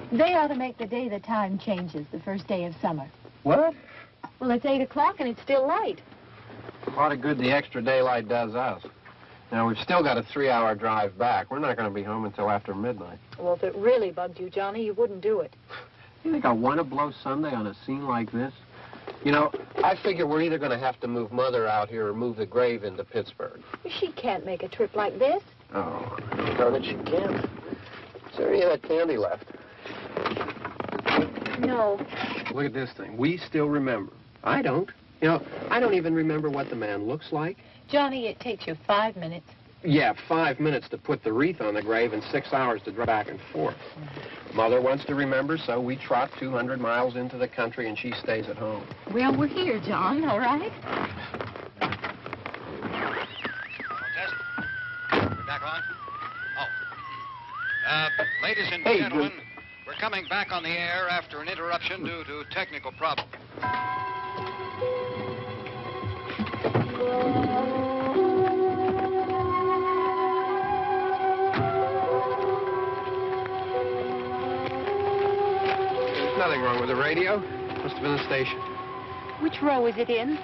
They ought to make the day the time changes, the first day of summer. What? Well, it's 8 o'clock and it's still light. A lot of good the extra daylight does us. Now, we've still got a 3-hour drive back. We're not going to be home until after midnight. Well, if it really bugged you, Johnny, you wouldn't do it. You think I want to blow Sunday on a scene like this? You know, I figure we're either going to have to move Mother out here or move the grave into Pittsburgh. She can't make a trip like this. Oh, darn it, she can't. Is there any of that candy left? No. Look at this thing. We still remember. I don't. You know, I don't even remember what the man looks like. Johnny, it takes you 5 minutes. Yeah, 5 minutes to put the wreath on the grave and 6 hours to drive back and forth. Mother wants to remember, so we trot 200 miles into the country and she stays at home. Well, we're here, John, all right? Test. We're back on? Oh. Ladies and gentlemen, we're coming back on the air after an interruption due to technical problems. There's nothing wrong with the radio. Must have been the station. Which row is it in?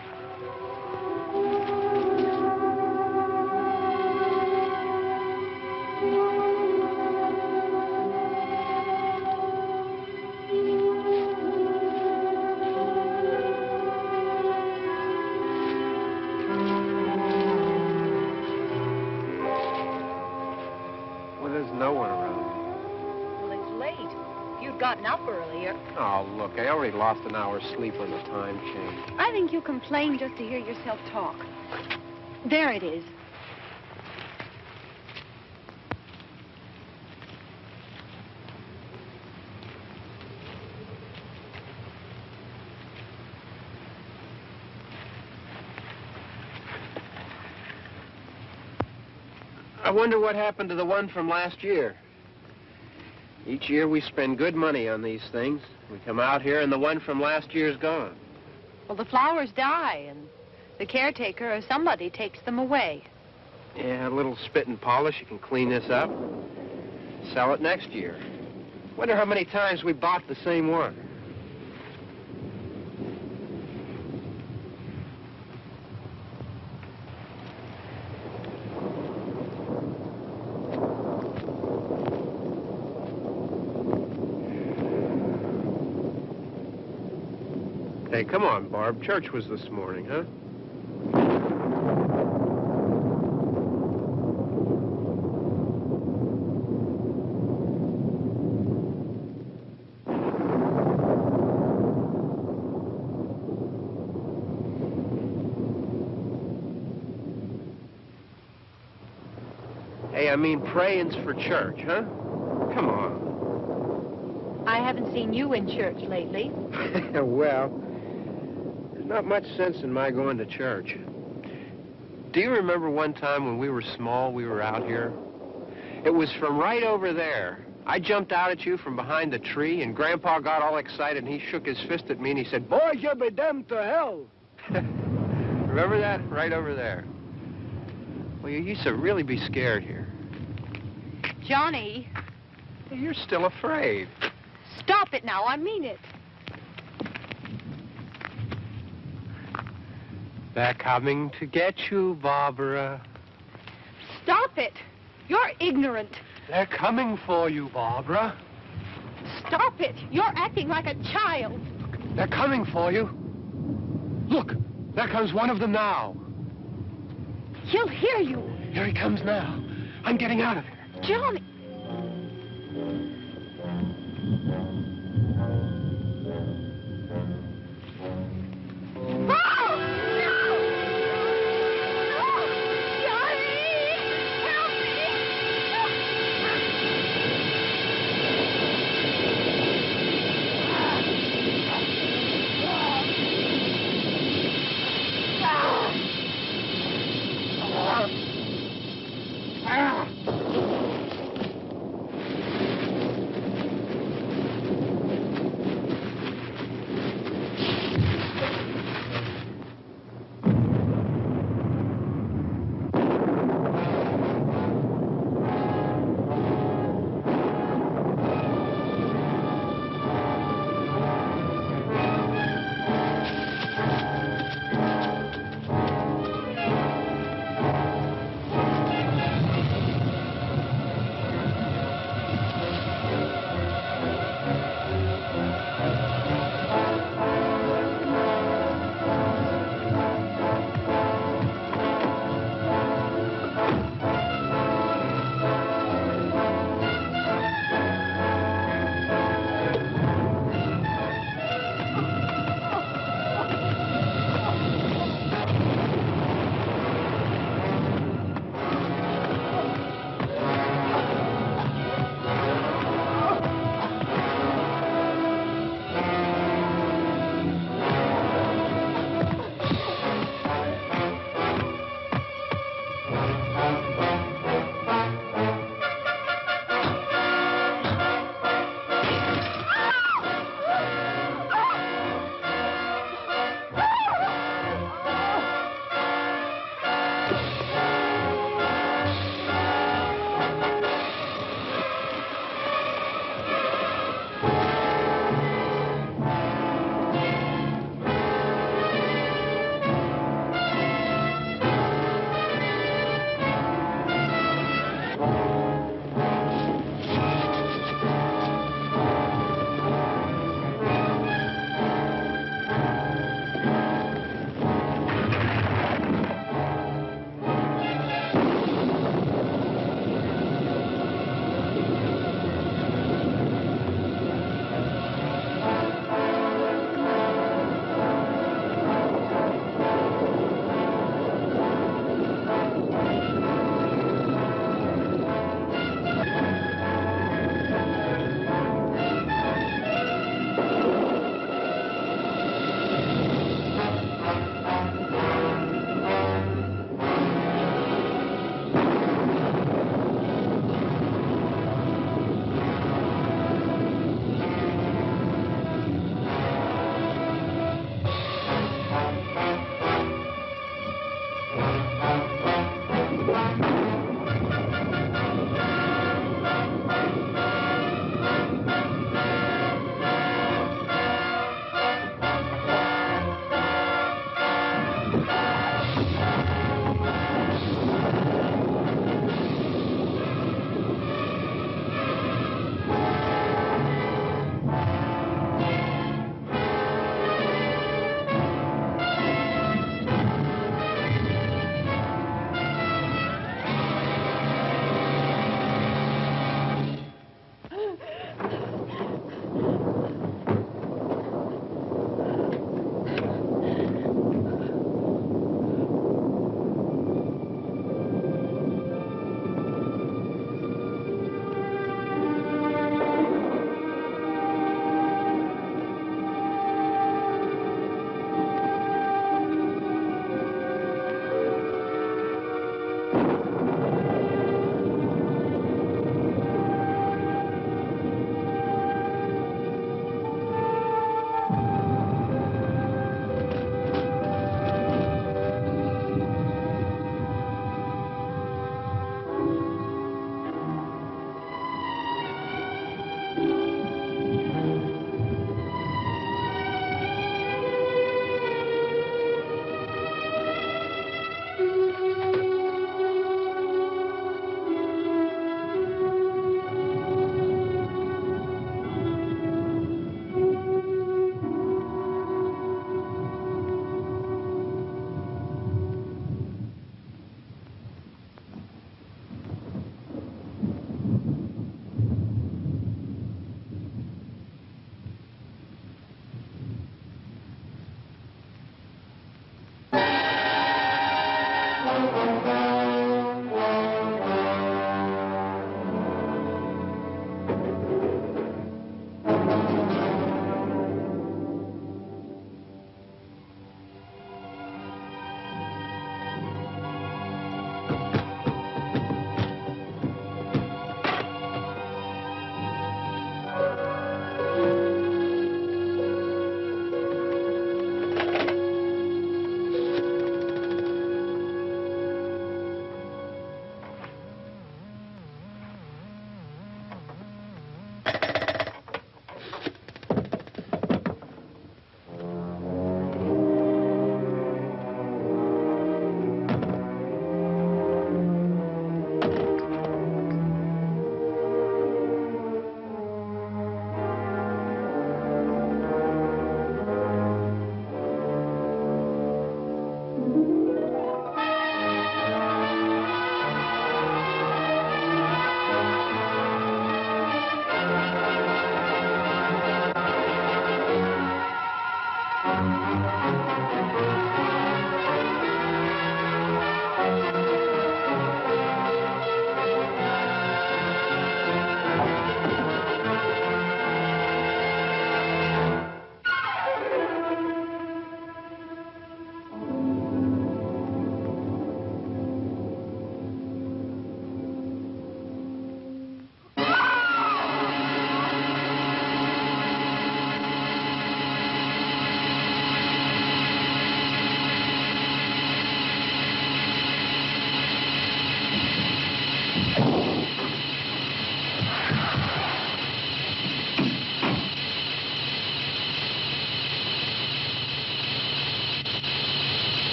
Gotten up earlier. Oh, look, I already lost an hour's sleep on the time change. I think you complain just to hear yourself talk. There it is. I wonder what happened to the one from last year. Each year we spend good money on these things. We come out here and the one from last year's gone. Well, the flowers die and the caretaker or somebody takes them away. Yeah, a little spit and polish. You can clean this up. Sell it next year. Wonder how many times we bought the same one. Hey, come on, Barb. Church was this morning, huh? I mean praying's for church, huh? Come on. I haven't seen you in church lately. Well, there's not much sense in my going to church. Do you remember one time when we were small, we were out here? It was from right over there. I jumped out at you from behind the tree, and Grandpa got all excited, and he shook his fist at me, and he said, "Boys, you'll be damned to hell." Remember that? Right over there. Well, you used to really be scared here. Johnny. You're still afraid. Stop it now. I mean it. They're coming to get you, Barbara. Stop it. You're ignorant. They're coming for you, Barbara. Stop it. You're acting like a child. They're coming for you. Look, there comes one of them now. He'll hear you. Here he comes now. I'm getting out of here. Johnny.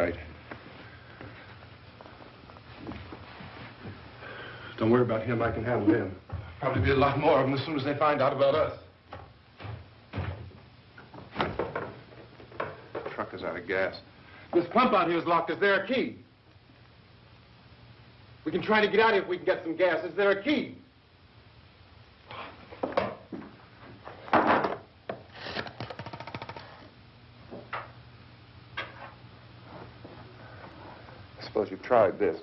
right. Don't worry about him. I can handle him. Probably be a lot more of them as soon as they find out about us. The truck is out of gas. This pump out here is locked. Is there a key? We can try to get out of here if we can get some gas. Is there a key? I suppose you've tried this.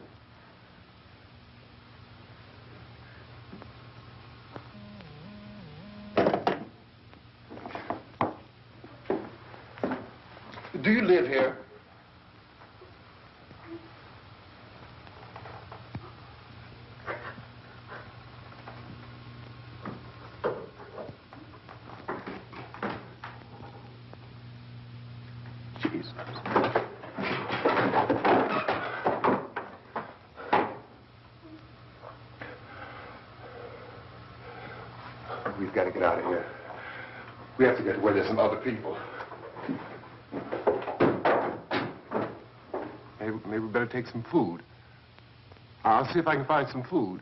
Do you live here? Jesus. We've got to get out of here. We have to get to where there's some other people. Maybe we better take some food. I'll see if I can find some food.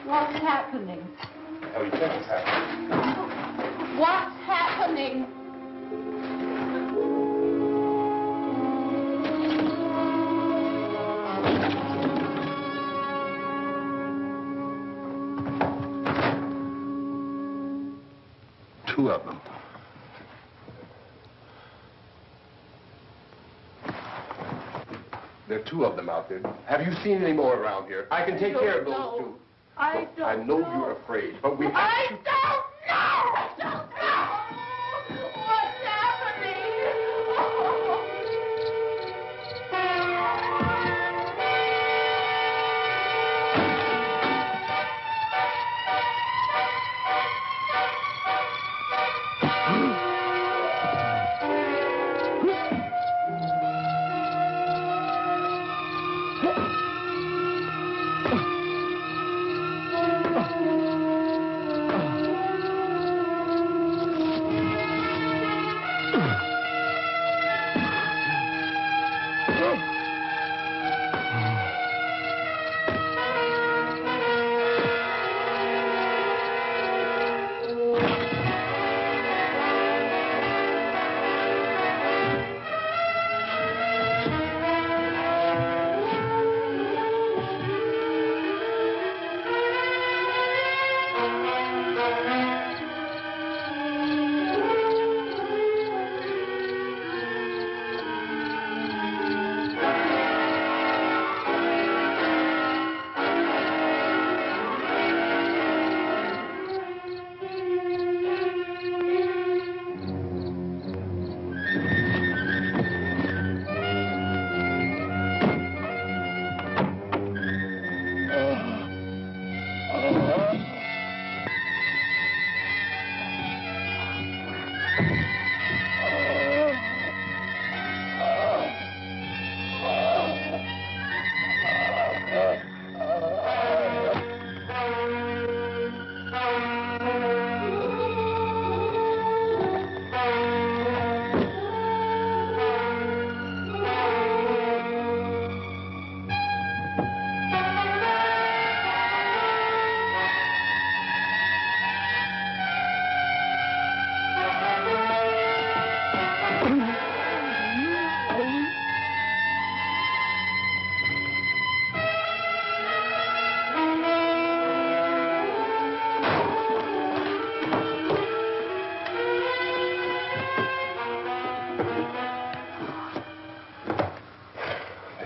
What's happening? How do you think it's happening? What's happening? Two of them. There are two of them out there. Have you seen any more around here? I can take care of those two. I Look, I know you're afraid, but we have to... I don't know! I don't know! What's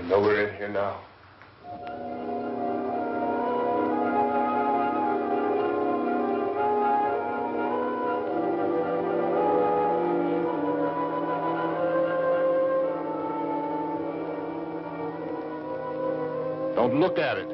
know we're in here now. Don't look at it.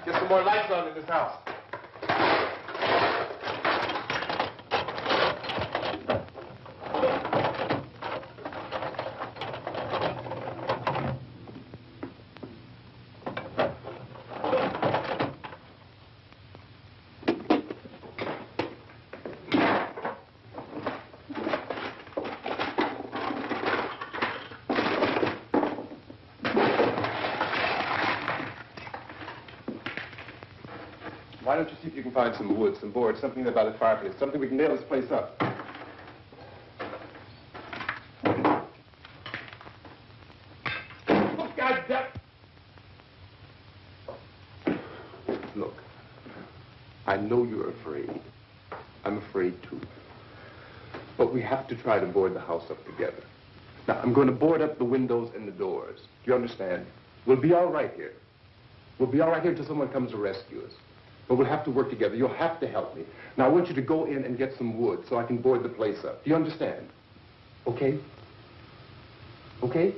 Get some more lights on in this house. Why don't you see if you can find some wood, some board, something about a fireplace, something we can nail this place up. Look, goddamn! Look, I know you're afraid. I'm afraid too. But we have to try to board the house up together. Now, I'm going to board up the windows and the doors. Do you understand? We'll be all right here. We'll be all right here until someone comes to rescue us. But we'll have to work together. You'll have to help me. Now, I want you to go in and get some wood so I can board the place up. Do you understand? Okay? Okay?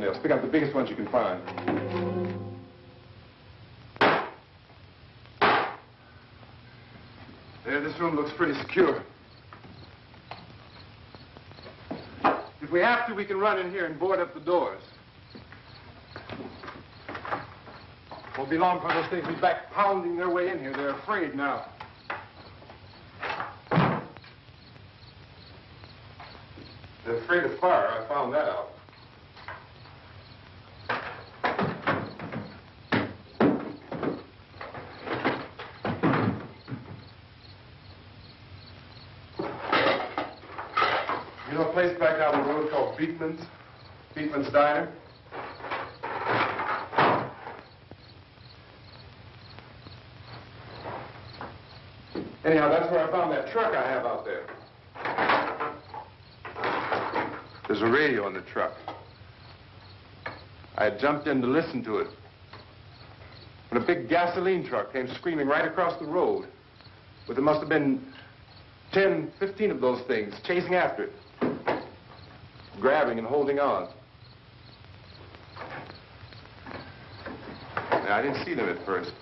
nails. Pick out the biggest ones you can find. There, this room looks pretty secure. If we have to, we can run in here and board up the doors. Won't be long before those things will be back pounding their way in here. They're afraid now. They're afraid of fire. I found that out. You know a place back down the road called Beekman's Diner? Anyhow, that's where I found that truck I have out there. There's a radio in the truck. I had jumped in to listen to it when a big gasoline truck came screaming right across the road. But there must have been 10, 15 of those things chasing after it, grabbing and holding on. Now, I didn't see them at first.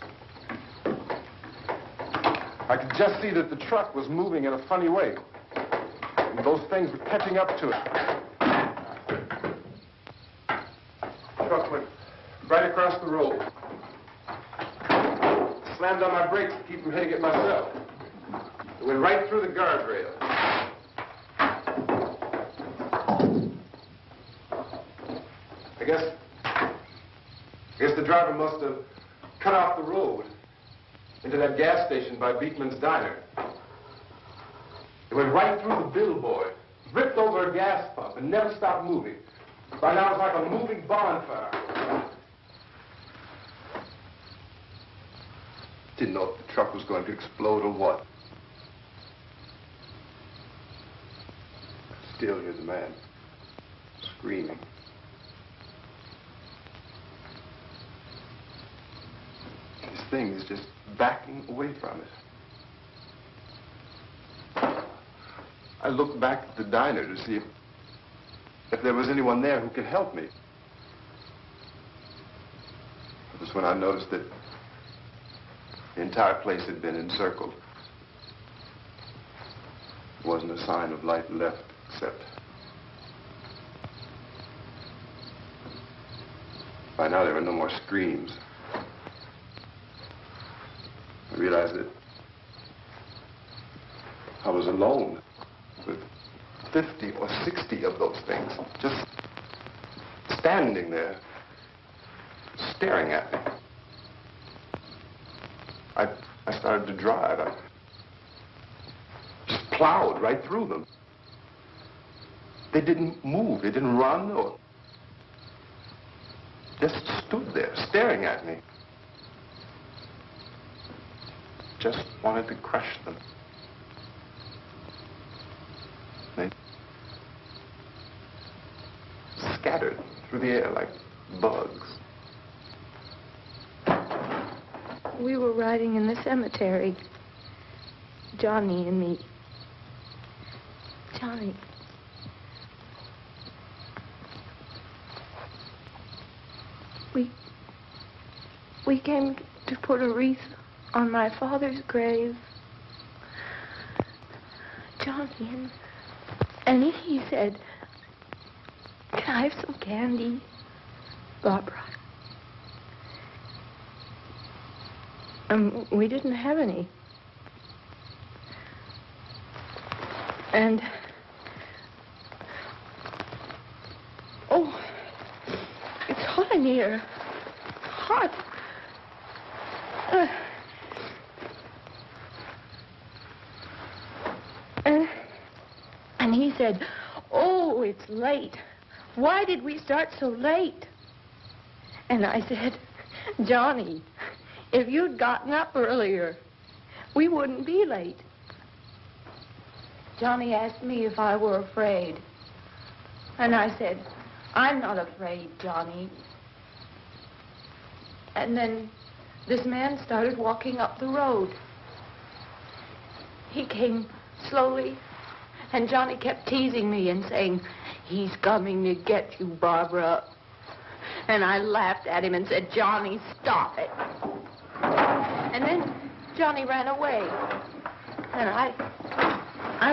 I could just see that the truck was moving in a funny way. And those things were catching up to it. The truck went right across the road. Slammed on my brakes to keep from hitting it myself. It went right through the guardrail. I guess the driver must have cut off the road into that gas station by Beekman's Diner. It went right through the billboard, ripped over a gas pump, and never stopped moving. By now, it's like a moving bonfire. Didn't know if the truck was going to explode or what. Still, here's a man screaming. This thing is just backing away from it. I looked back at the diner to see if there was anyone there who could help me. It was when I noticed that the entire place had been encircled. There wasn't a sign of light left except by now there were no more screams. I realized that I was alone with 50 or 60 of those things, just standing there, staring at me. I started to drive. I just plowed right through them. They didn't move. They didn't run or just stood there, staring at me. Just wanted to crush them. They scattered through the air like bugs. We were riding in the cemetery, Johnny and me. Johnny. We came to put a wreath on my father's grave. Johnny, and he said, "Can I have some candy, Barbara?" We didn't have any. And, oh, it's hot in here. Hot. And he said, "Oh, it's late. Why did we start so late?" And I said, "Johnny, if you'd gotten up earlier, we wouldn't be late." Johnny asked me if I were afraid. And I said, "I'm not afraid, Johnny." And then this man started walking up the road. He came slowly, and Johnny kept teasing me and saying, "He's coming to get you, Barbara." And I laughed at him and said, Johnny, stop it. And then Johnny ran away. And I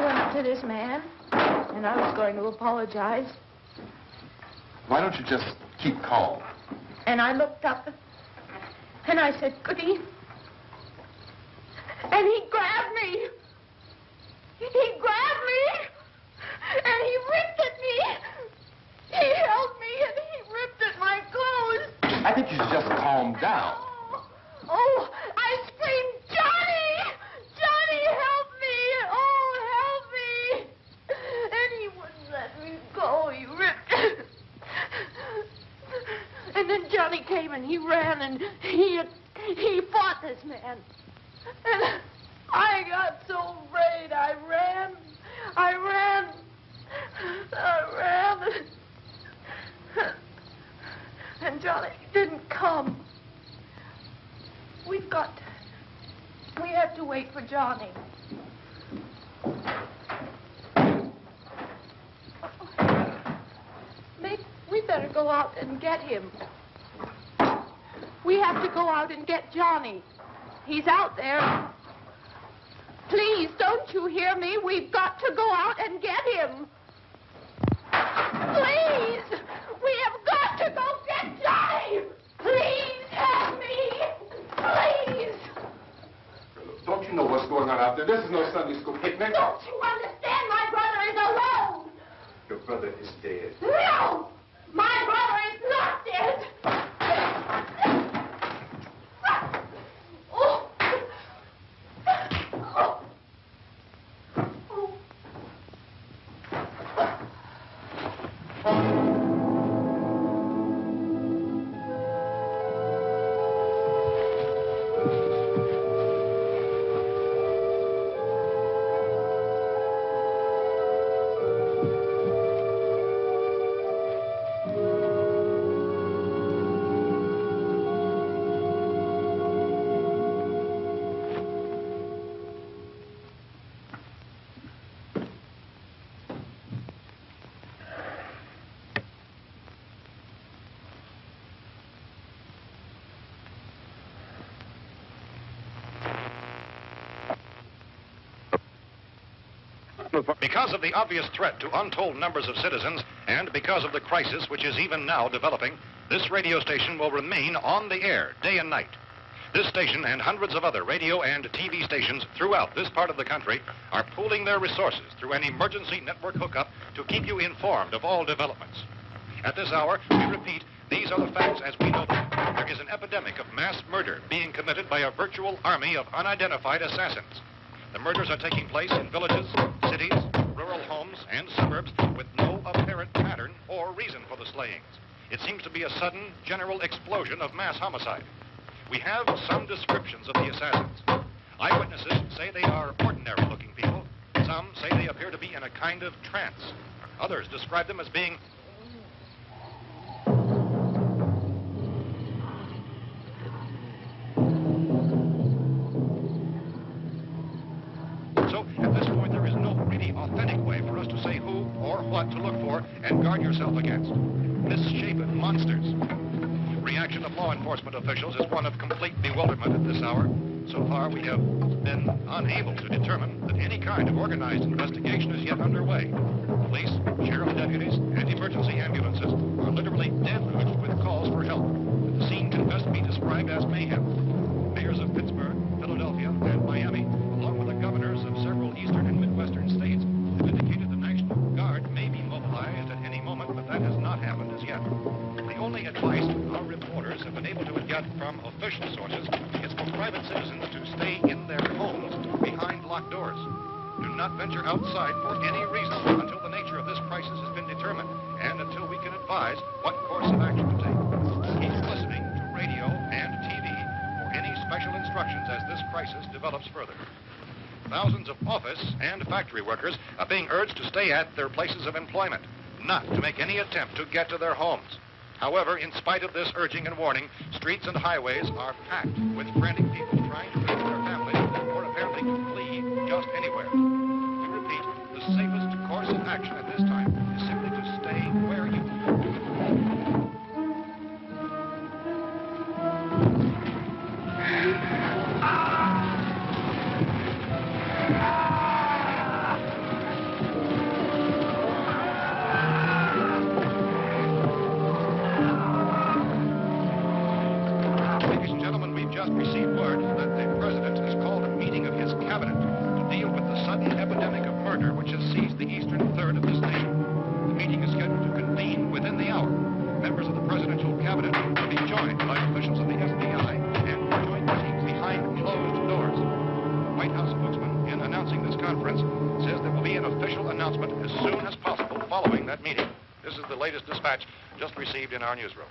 went up to this man, and I was going to apologize. Why don't you just keep calm? And I looked up, and I said, Goody. And he grabbed me. He grabbed me, and he ripped at me. He held me, and he ripped at my clothes. I think you should just calm down. Oh, I screamed, Johnny! Johnny, help me! Oh, help me! And he wouldn't let me go. He ripped. And then Johnny came and he ran and he fought this man. And I got so afraid. I ran. And Johnny didn't come. We have to wait for Johnny. We better go out and get him. We have to go out and get Johnny. He's out there. Please, don't you hear me? We've got to go out and get him. Please! We have got to go get Johnny! Please help me! Please! Don't you know what's going on out there? This is no Sunday school picnic. Don't you understand? My brother is alone! Your brother is dead. No! My brother is not dead! Oh. Oh. Because of the obvious threat to untold numbers of citizens, and because of the crisis which is even now developing, this radio station will remain on the air day and night. This station and hundreds of other radio and TV stations throughout this part of the country are pooling their resources through an emergency network hookup to keep you informed of all developments. At this hour, we repeat, these are the facts as we know them. There is an epidemic of mass murder being committed by a virtual army of unidentified assassins. The murders are taking place in villages, cities, rural homes, and suburbs with no apparent pattern or reason for the slayings. It seems to be a sudden, general explosion of mass homicide. We have some descriptions of the assassins. Eyewitnesses say they are ordinary-looking people. Some say they appear to be in a kind of trance. Others describe them as being authentic way for us to say who or what to look for and guard yourself against. Misshapen monsters. Reaction of law enforcement officials is one of complete bewilderment at this hour. So far, we have been unable to determine that any kind of organized investigation is yet underway. Police, sheriff deputies, and emergency ambulances are literally deluged with calls for help. The scene can best be described as mayhem. Mayors of Pittsburgh, Philadelphia, and Miami, along with the governors of several eastern and midwestern states, have indicated the National Guard may be mobilized at any moment, but that has not happened as yet. The only advice our reporters have been able to get from official sources is for private citizens to stay in their homes behind locked doors. Do not venture outside for any reason until the nature of this crisis has been determined and until we can advise what course of action to take. Keep listening to radio and TV for any special instructions as this crisis develops further. Thousands of office and factory workers are being urged to stay at their places of employment, not to make any attempt to get to their homes. However, in spite of this urging and warning, streets and highways are packed with frantic people trying to reach their families or apparently to flee just anywhere. We repeat, the safest course of action at this time is simply to stay where you are. soon as possible following that meeting. This is the latest dispatch just received in our newsroom.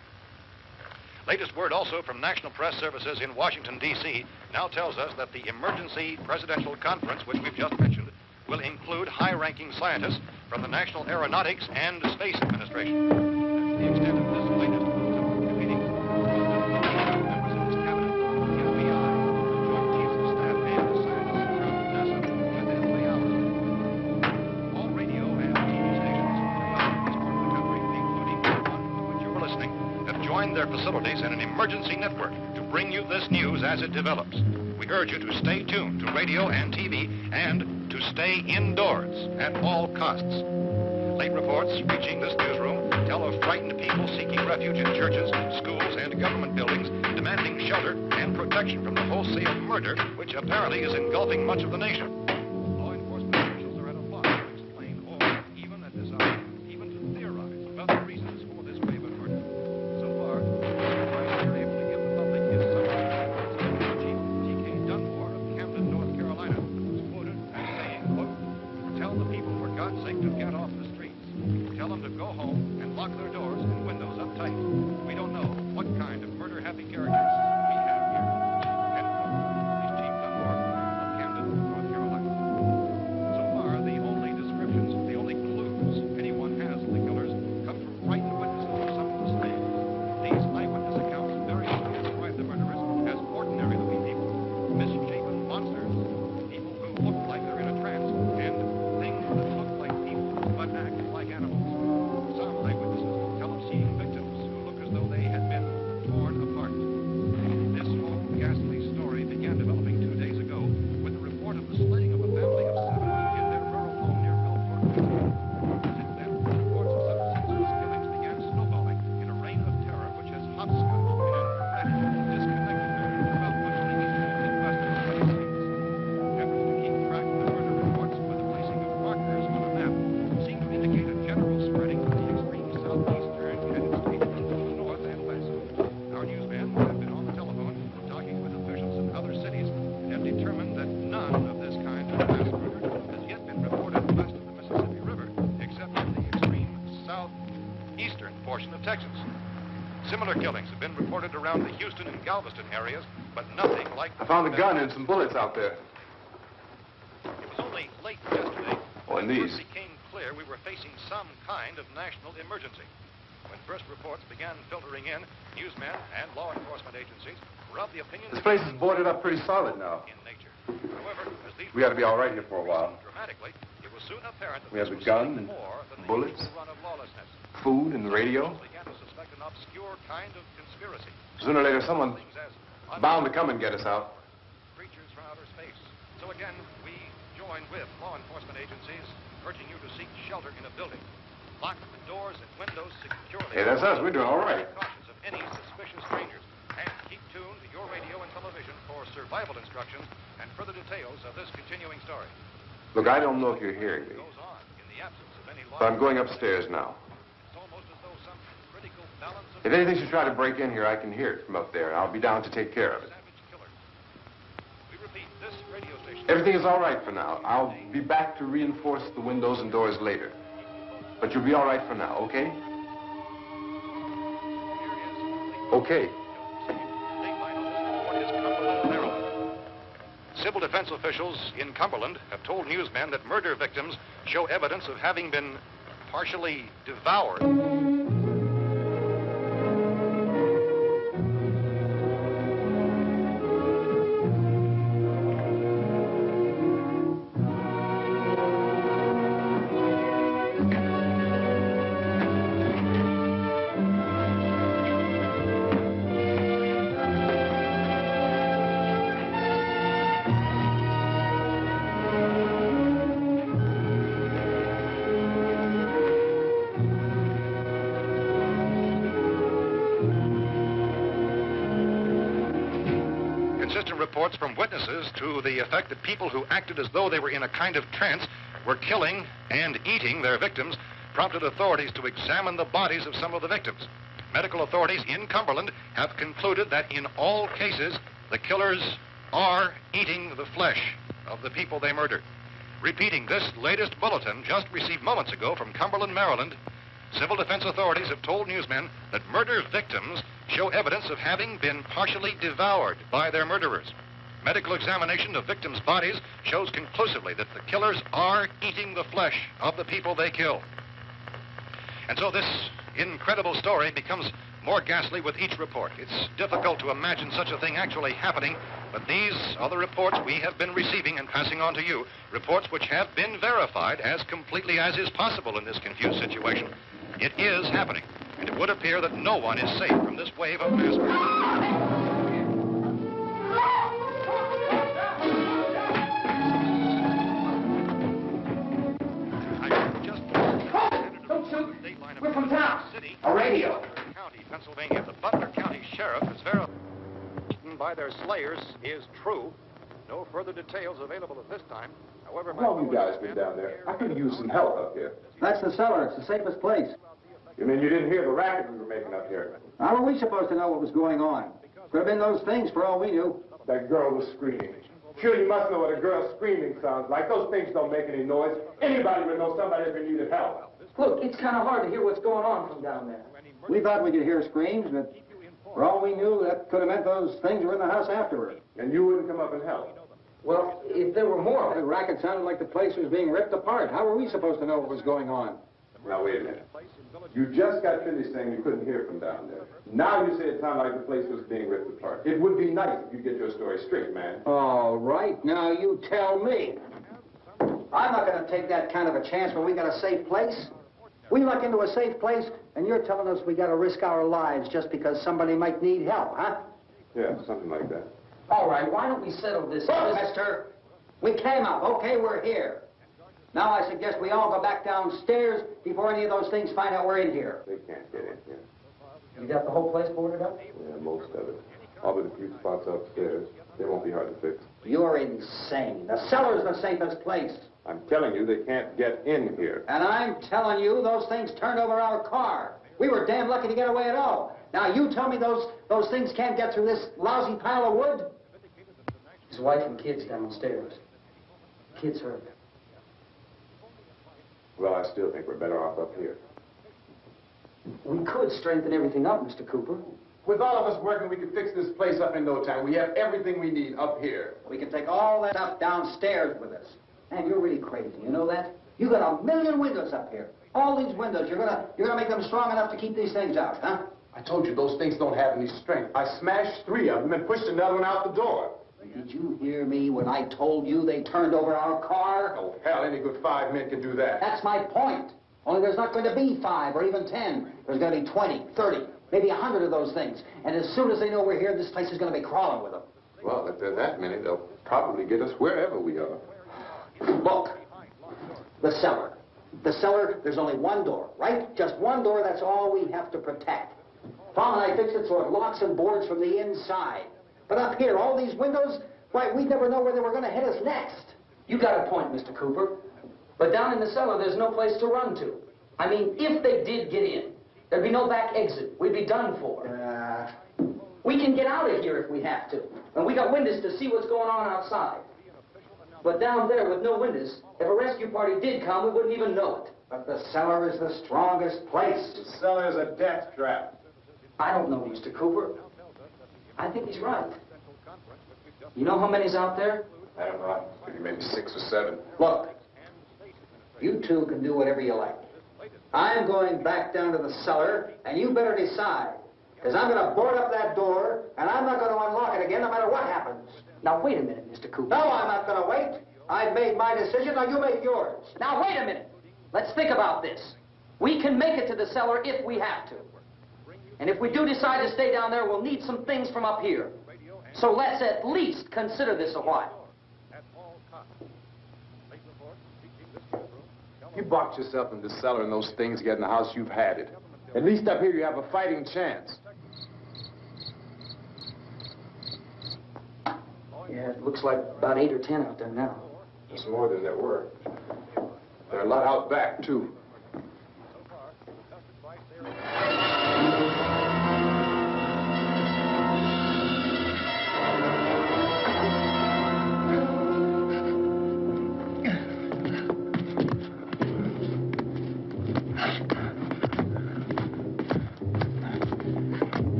Latest word also from National Press Services in Washington, D.C. now tells us that the emergency presidential conference, which we've just mentioned, will include high-ranking scientists from the National Aeronautics and Space Administration. That's the extent of this latest meeting. Members of his cabinet, the FBI, the Joint Chiefs of Staff, and the scientists from NASA within 3 hours. All radio and TV stations throughout this part of the country, including the one to which you were listening, have joined their facilities in an emergency network to bring you this news as it develops. We urge you to stay tuned to radio and TV and to stay indoors at all costs. Late reports reaching this newsroom tell of frightened people seeking refuge in churches, schools, and government buildings, demanding shelter and protection from the wholesale murder which apparently is engulfing much of the nation. Law enforcement officials are at a loss to explain or even at this hour, even to theorize about the reasons for this wave of murder. So far, the advice they're able to give the public is something Chief T.K. Dunmore of Camden, North Carolina, was quoted as saying, quote, "Tell the people, for God's sake, to get off the streets. Tell them to go home and lock their doors and windows up tight. We don't know what kind of murder-happy characters we have here." End quote. He's Chief Dunmore of Camden, North Carolina. So far, the only descriptions, the only clues anyone has of the killers come from frightened witnesses of some of the slain. These eyewitness accounts variously describe the murderers as ordinary-looking people, misshapen monsters, people who look like they're in a trance, and things that look like people but act like animals. Some eyewitnesses tell of seeing victims who look as though they had been torn apart. This whole ghastly story began developing 2 days ago with the report of the slaying of a family of 7 in their rural home near Belfort, Virginia. Since then, reports of such senseless killings began snowballing in a reign of terror which has hopscotched in an erratic, disconnected manner throughout much of the eastern and midwestern United States. Efforts to keep track of the murder reports with the placing of markers on a map seem to indicate a general spreading of the extreme southeastern United States into the north and west. Our newsmen have been on the telephone talking with officials in other cities and determined that none of this kind of mass murder has yet been reported west of the Mississippi River, except in the extreme southeastern portion of Texas. Similar killings have been reported around the Houston and Galveston areas, but nothing like... I found a gun and some bullets out there. It was only late yesterday Oh, and when it these. first became clear we were facing some kind of national emergency. When first reports began filtering in, newsmen and law enforcement agencies were of the opinion This that place is boarded up pretty solid now. in nature. However, as these We ought to be all right here for a while. dramatically, it was soon apparent that We have this the was gun something and more than the bullets. usual run of lawlessness. Food and the radio. Some began to suspect an obscure kind of conspiracy. Sooner or later, someone's Things as bound to come and get us out. creatures from outer space. So again, we join with law enforcement agencies, urging you to seek shelter in a building. Lock the doors and windows securely. Hey, that's us. We're doing all right. Take cautious of any suspicious strangers. And keep tuned to your radio and television for survival instructions and further details of this continuing story. Look, I don't know if you're hearing me, Goes on in the absence of any law. but I'm going upstairs now. It's almost as though some critical balance of If anything should try to break in here, I can hear it from up there. I'll be down to take care of it. savage killers. We repeat, this radio station. Everything is all right for now. I'll be back to reinforce the windows and doors later. But you'll be all right for now, okay? Okay. Civil defense officials in Cumberland have told newsmen that murder victims show evidence of having been partially devoured. Consistent reports from witnesses to the effect that people who acted as though they were in a kind of trance were killing and eating their victims prompted authorities to examine the bodies of some of the victims. Medical authorities in Cumberland have concluded that in all cases, the killers are eating the flesh of the people they murdered. Repeating this latest bulletin just received moments ago from Cumberland, Maryland, civil defense authorities have told newsmen that murder victims show evidence of having been partially devoured by their murderers. Medical examination of victims' bodies shows conclusively that the killers are eating the flesh of the people they kill. And so this incredible story becomes more ghastly with each report. It's difficult to imagine such a thing actually happening, but these are the reports we have been receiving and passing on to you, reports which have been verified as completely as is possible in this confused situation. It is happening, and it would appear that no one is safe from this wave of mass murder. We're from town. A radio. County, Pennsylvania. The Butler County Sheriff has verified by their slayers is true. No further details available at this time. However, How long you guys been down there? I could use some help up here. That's the cellar. It's the safest place. You mean you didn't hear the racket we were making up here? How were we supposed to know what was going on? Could have been those things for all we knew. That girl was screaming. Sure, you must know what a girl screaming sounds like. Those things don't make any noise. Anybody would know somebody ever needed help. Look, it's kind of hard to hear what's going on from down there. We thought we could hear screams, but for all we knew, that could have meant those things were in the house afterward. And you wouldn't come up and help? Well, if there were more, the racket sounded like the place was being ripped apart. How were we supposed to know what was going on? Now, wait a minute. You just got finished saying you couldn't hear from down there. Now you say it sounded like the place was being ripped apart. It would be nice if you get your story straight, man. All right, now you tell me. I'm not going to take that kind of a chance when we got a safe place. We luck into a safe place, and you're telling us we got to risk our lives just because somebody might need help, huh? Yeah, something like that. All right, why don't we settle this? Look, mister, we came up. Okay, we're here. Now I suggest we all go back downstairs before any of those things find out we're in here. They can't get in here. You got the whole place boarded up? Yeah, most of it. All but a few spots upstairs. They won't be hard to fix. You're insane. The cellar's the safest place. I'm telling you, they can't get in here. And I'm telling you, those things turned over our car. We were damn lucky to get away at all. Now, you tell me those things can't get through this lousy pile of wood? His wife and kids downstairs. Kids hurt. Well, I still think we're better off up here. We could strengthen everything up, Mr. Cooper. With all of us working, we could fix this place up in no time. We have everything we need up here. We can take all that stuff downstairs with us. Man, you're really crazy, you know that? You got 1 million windows up here. All these windows, you're gonna make them strong enough to keep these things out, huh? I told you those things don't have any strength. I smashed 3 of them and pushed another one out the door. Did you hear me when I told you they turned over our car? Oh, hell, any good 5 men can do that. That's my point. Only there's not going to be 5 or even 10. There's going to be 20, 30, maybe 100 of those things. And as soon as they know we're here, this place is going to be crawling with them. Well, if there are that many, they'll probably get us wherever we are. Look, the cellar. The cellar, there's only one door, right? Just one door, that's all we have to protect. Tom and I fixed it so it locks and boards from the inside. But up here, all these windows, why, we'd never know where they were going to hit us next. You got a point, Mr. Cooper. But down in the cellar, there's no place to run to. I mean, if they did get in, there'd be no back exit. We'd be done for. We can get out of here if we have to. And we got windows to see what's going on outside. But down there with no windows, if a rescue party did come, we wouldn't even know it. But the cellar is the strongest place. The cellar is a death trap. I don't know, Mr. Cooper. I think he's right. You know how many's out there? I don't know. Maybe 6 or 7. Look, you two can do whatever you like. I'm going back down to the cellar, and you better decide. Because I'm going to board up that door, and I'm not going to unlock it again no matter what happens. Now, wait a minute, Mr. Cooper. No, I'm not going to wait. I've made my decision, now you make yours. Now, wait a minute. Let's think about this. We can make it to the cellar if we have to. And if we do decide to stay down there, we'll need some things from up here. So let's at least consider this a while. You box yourself in the cellar and those things get in the house, you've had it. At least up here you have a fighting chance. Yeah, it looks like about 8 or 10 out there now. It's more than there were. There are a lot out back, too.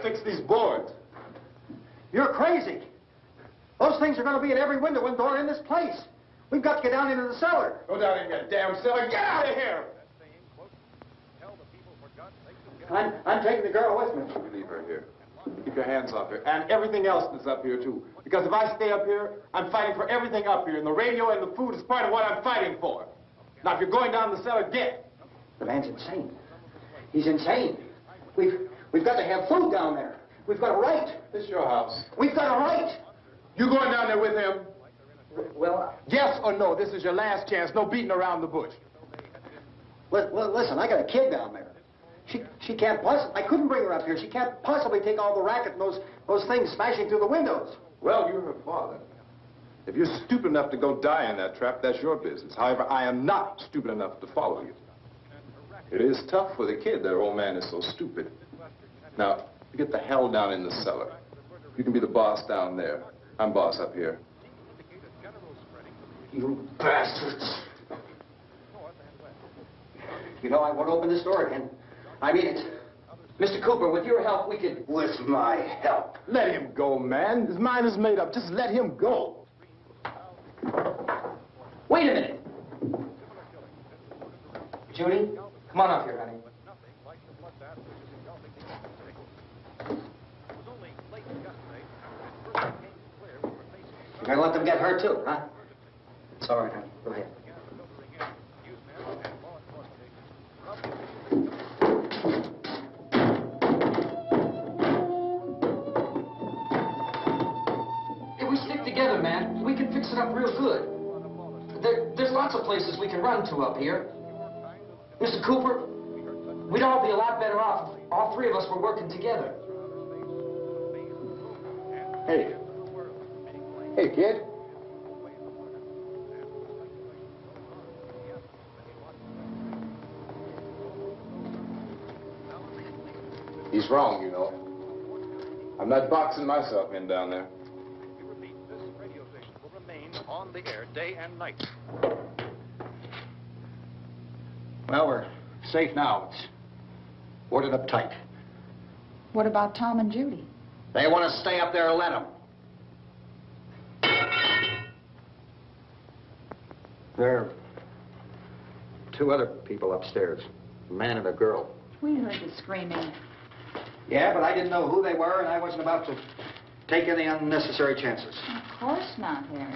to fix these boards. You're crazy. Those things are going to be at every window and door in this place. We've got to get down into the cellar. Go down in your damn cellar. Get out of here! I'm taking the girl with me. You leave her here. Keep your hands off her. And everything else that's up here, too. Because if I stay up here, I'm fighting for everything up here. And the radio and the food is part of what I'm fighting for. Now, if you're going down the cellar, get. The man's insane. He's insane. We've got to have food down there. We've got a right. This is your house. We've got a right. You going down there with him? Well, Yes or no? This is your last chance. No beating around the bush. listen, I got a kid down there. She can't possibly, I couldn't bring her up here. She can't possibly take all the racket and those things smashing through the windows. Well, you're her father. If you're stupid enough to go die in that trap, that's your business. However, I am not stupid enough to follow you. It is tough for the kid. Their old man is so stupid. Now, you get the hell down in the cellar. You can be the boss down there. I'm boss up here. You bastards. You know, I won't open this door again. I mean it. Mr. Cooper, with your help, we could... With my help? Let him go, man. His mind is made up. Just let him go. Wait a minute. Judy, come on up here, honey. You're gonna let them get hurt, too, huh? It's all right, honey. Go ahead. If we stick together, man, we can fix it up real good. There's lots of places we can run to up here. Mr. Cooper, we'd all be a lot better off. All three of us were working together. Hey. Hey, kid. He's wrong, you know. I'm not boxing myself in down there. We repeat, this radio station will remain on the air day and night. Well, we're safe now. It's boarded up tight. What about Tom and Judy? They want to stay up there, let them. There are two other people upstairs, a man and a girl. We heard the screaming. Yeah, but I didn't know who they were, and I wasn't about to take any unnecessary chances. Of course not, Harry.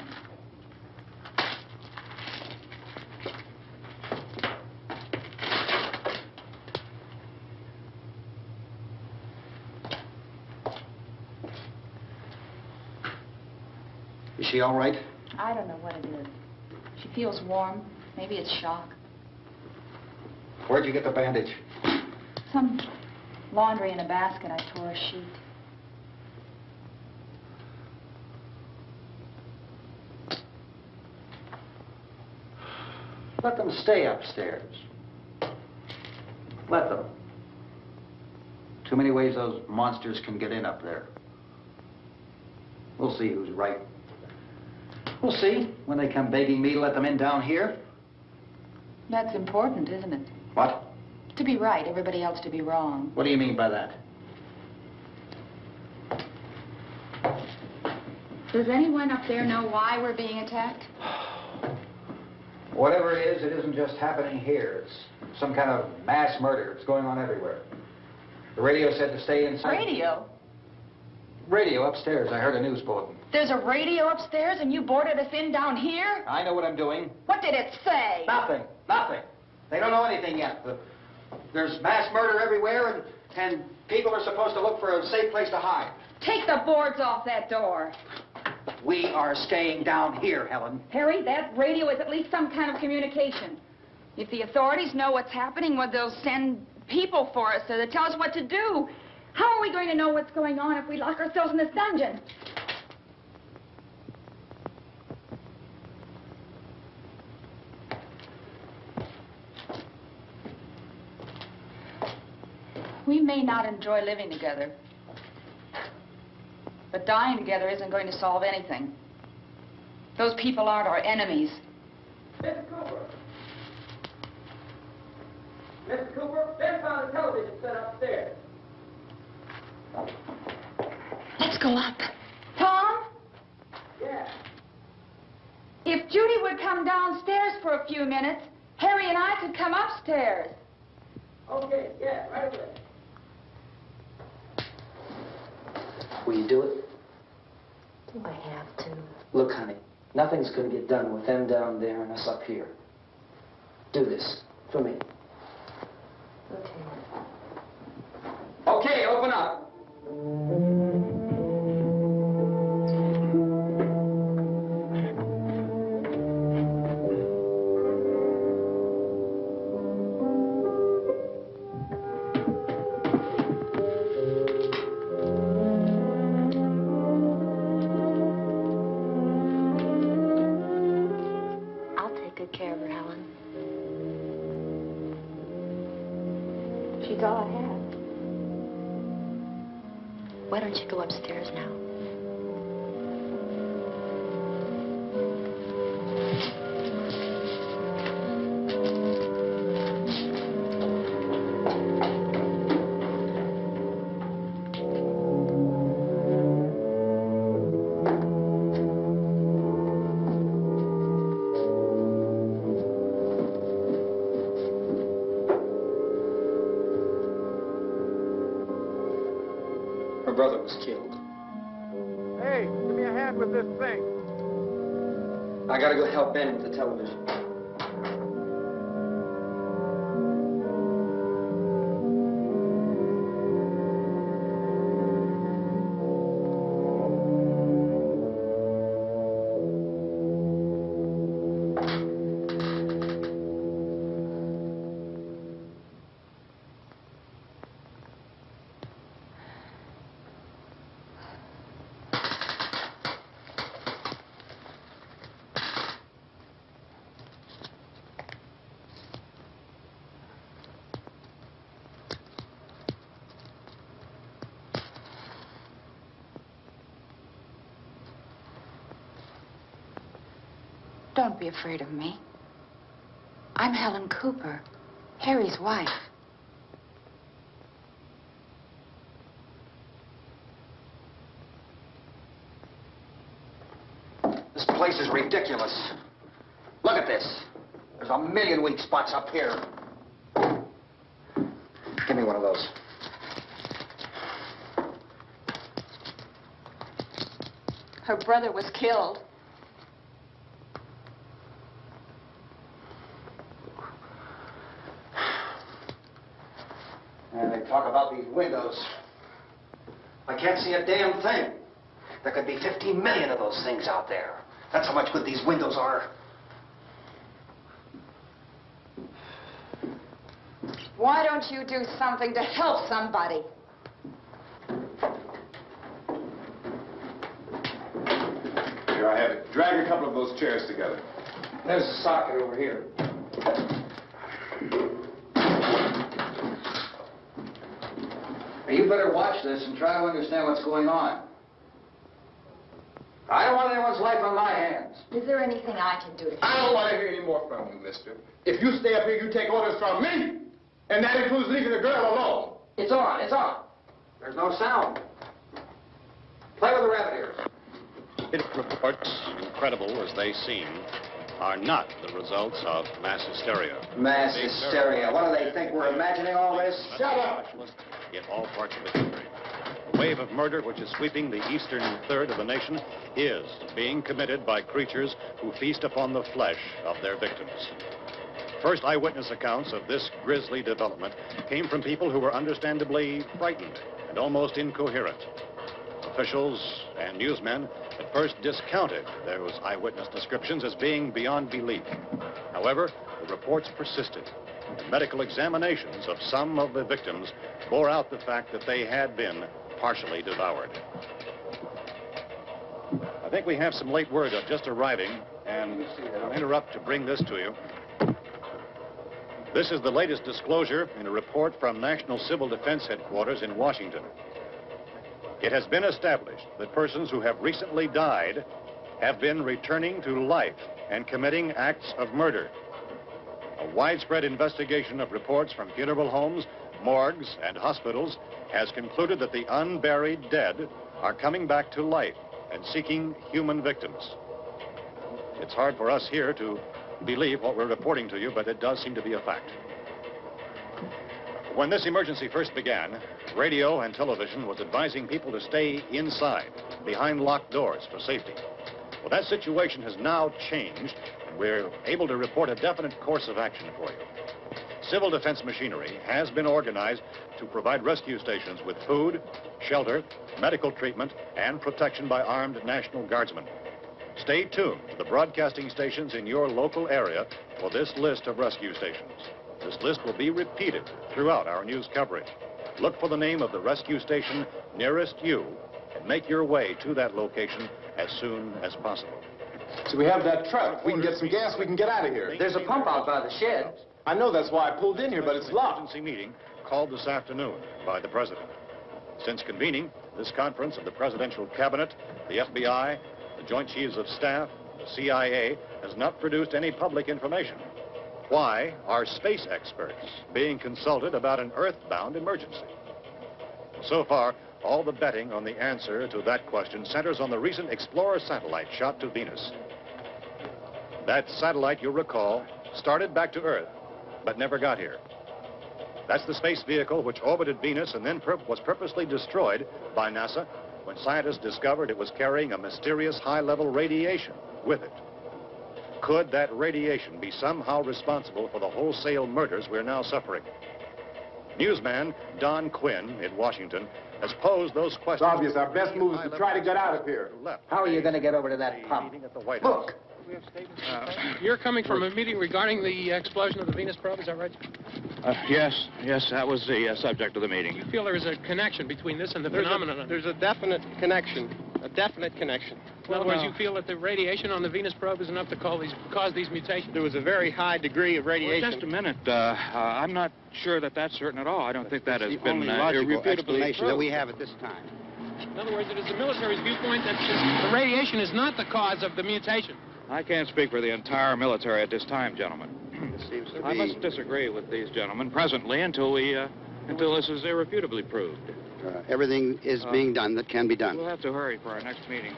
Is she all right? I don't know what it is. She feels warm. Maybe it's shock. Where'd you get the bandage? Some laundry in a basket. I tore a sheet. Let them stay upstairs. Let them. Too many ways those monsters can get in up there. We'll see who's right. We'll see when they come begging me to let them in down here. That's important, isn't it? What? To be right, everybody else to be wrong. What do you mean by that? Does anyone up there know why we're being attacked? Whatever it is, it isn't just happening here. It's some kind of mass murder. It's going on everywhere. The radio said to stay inside. Radio? Radio upstairs. I heard a news bulletin. There's a radio upstairs and you boarded us in down here? I know what I'm doing. What did it say? Nothing. Nothing. They don't know anything yet. There's mass murder everywhere, and people are supposed to look for a safe place to hide. Take the boards off that door. We are staying down here, Helen. Harry, that radio is at least some kind of communication. If the authorities know what's happening, well, they'll send people for us so they tell us what to do. How are we going to know what's going on if we lock ourselves in this dungeon? We may not enjoy living together, but dying together isn't going to solve anything. Those people aren't our enemies. Mr. Cooper! Mr. Cooper, Ben found a television set upstairs. Let's go up. Tom? Yeah. If Judy would come downstairs for a few minutes, Harry and I could come upstairs. Okay, yeah, right away. Will you do it? Do I have to? Look, honey, nothing's going to get done with them down there and us up here. Do this for me. Okay. Okay, open up. I'll take good care of her, Helen. She's all I have. Why don't you go upstairs now? Her brother was killed. Hey, give me a hand with this thing. I gotta go help Ben with the television. Don't be afraid of me. I'm Helen Cooper, Harry's wife. This place is ridiculous. Look at this. There's a million weak spots up here. Give me one of those. Her brother was killed. And they talk about these windows. I can't see a damn thing. There could be 15 million of those things out there. That's how much good these windows are. Why don't you do something to help somebody? Here I have it. Drag a couple of those chairs together. There's a socket over here. You better watch this and try to understand what's going on. I don't want anyone's life on my hands. Is there anything I can do to I don't want to hear any more from you, mister. If you stay up here, you take orders from me. And that includes leaving the girl alone. It's on, it's on. There's no sound. Play with the rabbit ears. Reports, incredible as they seem, are not the results of mass hysteria. Mass hysteria. What do they think? We're imagining all this? Shut up! In all parts of the country. The wave of murder which is sweeping the eastern third of the nation is being committed by creatures who feast upon the flesh of their victims. First eyewitness accounts of this grisly development came from people who were understandably frightened and almost incoherent. Officials and newsmen at first discounted those eyewitness descriptions as being beyond belief. However, the reports persisted. And medical examinations of some of the victims bore out the fact that they had been partially devoured. I think we have some late word just arriving, and I'll interrupt to bring this to you. This is the latest disclosure in a report from National Civil Defense Headquarters in Washington. It has been established that persons who have recently died have been returning to life and committing acts of murder. A widespread investigation of reports from funeral homes, morgues, and hospitals has concluded that the unburied dead are coming back to life and seeking human victims. It's hard for us here to believe what we're reporting to you, but it does seem to be a fact. When this emergency first began, radio and television was advising people to stay inside, behind locked doors for safety. Well, that situation has now changed, and we're able to report a definite course of action for you. Civil defense machinery has been organized to provide rescue stations with food, shelter, medical treatment, and protection by armed National Guardsmen. Stay tuned to the broadcasting stations in your local area for this list of rescue stations. This list will be repeated throughout our news coverage. Look for the name of the rescue station nearest you and make your way to that location as soon as possible. So we have that truck. If we can get some gas, we can get out of here. There's a pump out by the shed. I know, that's why I pulled in here, but it's locked. Emergency meeting called this afternoon by the President. Since convening this conference of the Presidential Cabinet, the FBI, the Joint Chiefs of Staff, the CIA has not produced any public information. Why are space experts being consulted about an earthbound emergency? So far, all the betting on the answer to that question centers on the recent Explorer satellite shot to Venus. That satellite, you'll recall, started back to Earth, but never got here. That's the space vehicle which orbited Venus and then was purposely destroyed by NASA when scientists discovered it was carrying a mysterious high-level radiation with it. Could that radiation be somehow responsible for the wholesale murders we're now suffering? Newsman Don Quinn in Washington has posed those questions. It's obvious our best move is to try to get out of here. How are you going to get over to that pump? Look. You're coming from a meeting regarding the explosion of the Venus probe, is that right? Yes, that was the subject of the meeting. You feel there is a connection between this and the phenomenon? There's a definite connection. In other words, you feel that the radiation on the Venus probe is enough to cause these mutations? There was a very high degree of radiation. Well, just a minute. I'm not sure that that's certain at all. I don't think that has been irrefutably proved. that we have at this time. In other words, it is the military's viewpoint that the radiation is not the cause of the mutation. I can't speak for the entire military at this time, gentlemen. I must disagree with these gentlemen presently until this is irrefutably proved. Everything is being done that can be done. We'll have to hurry for our next meeting.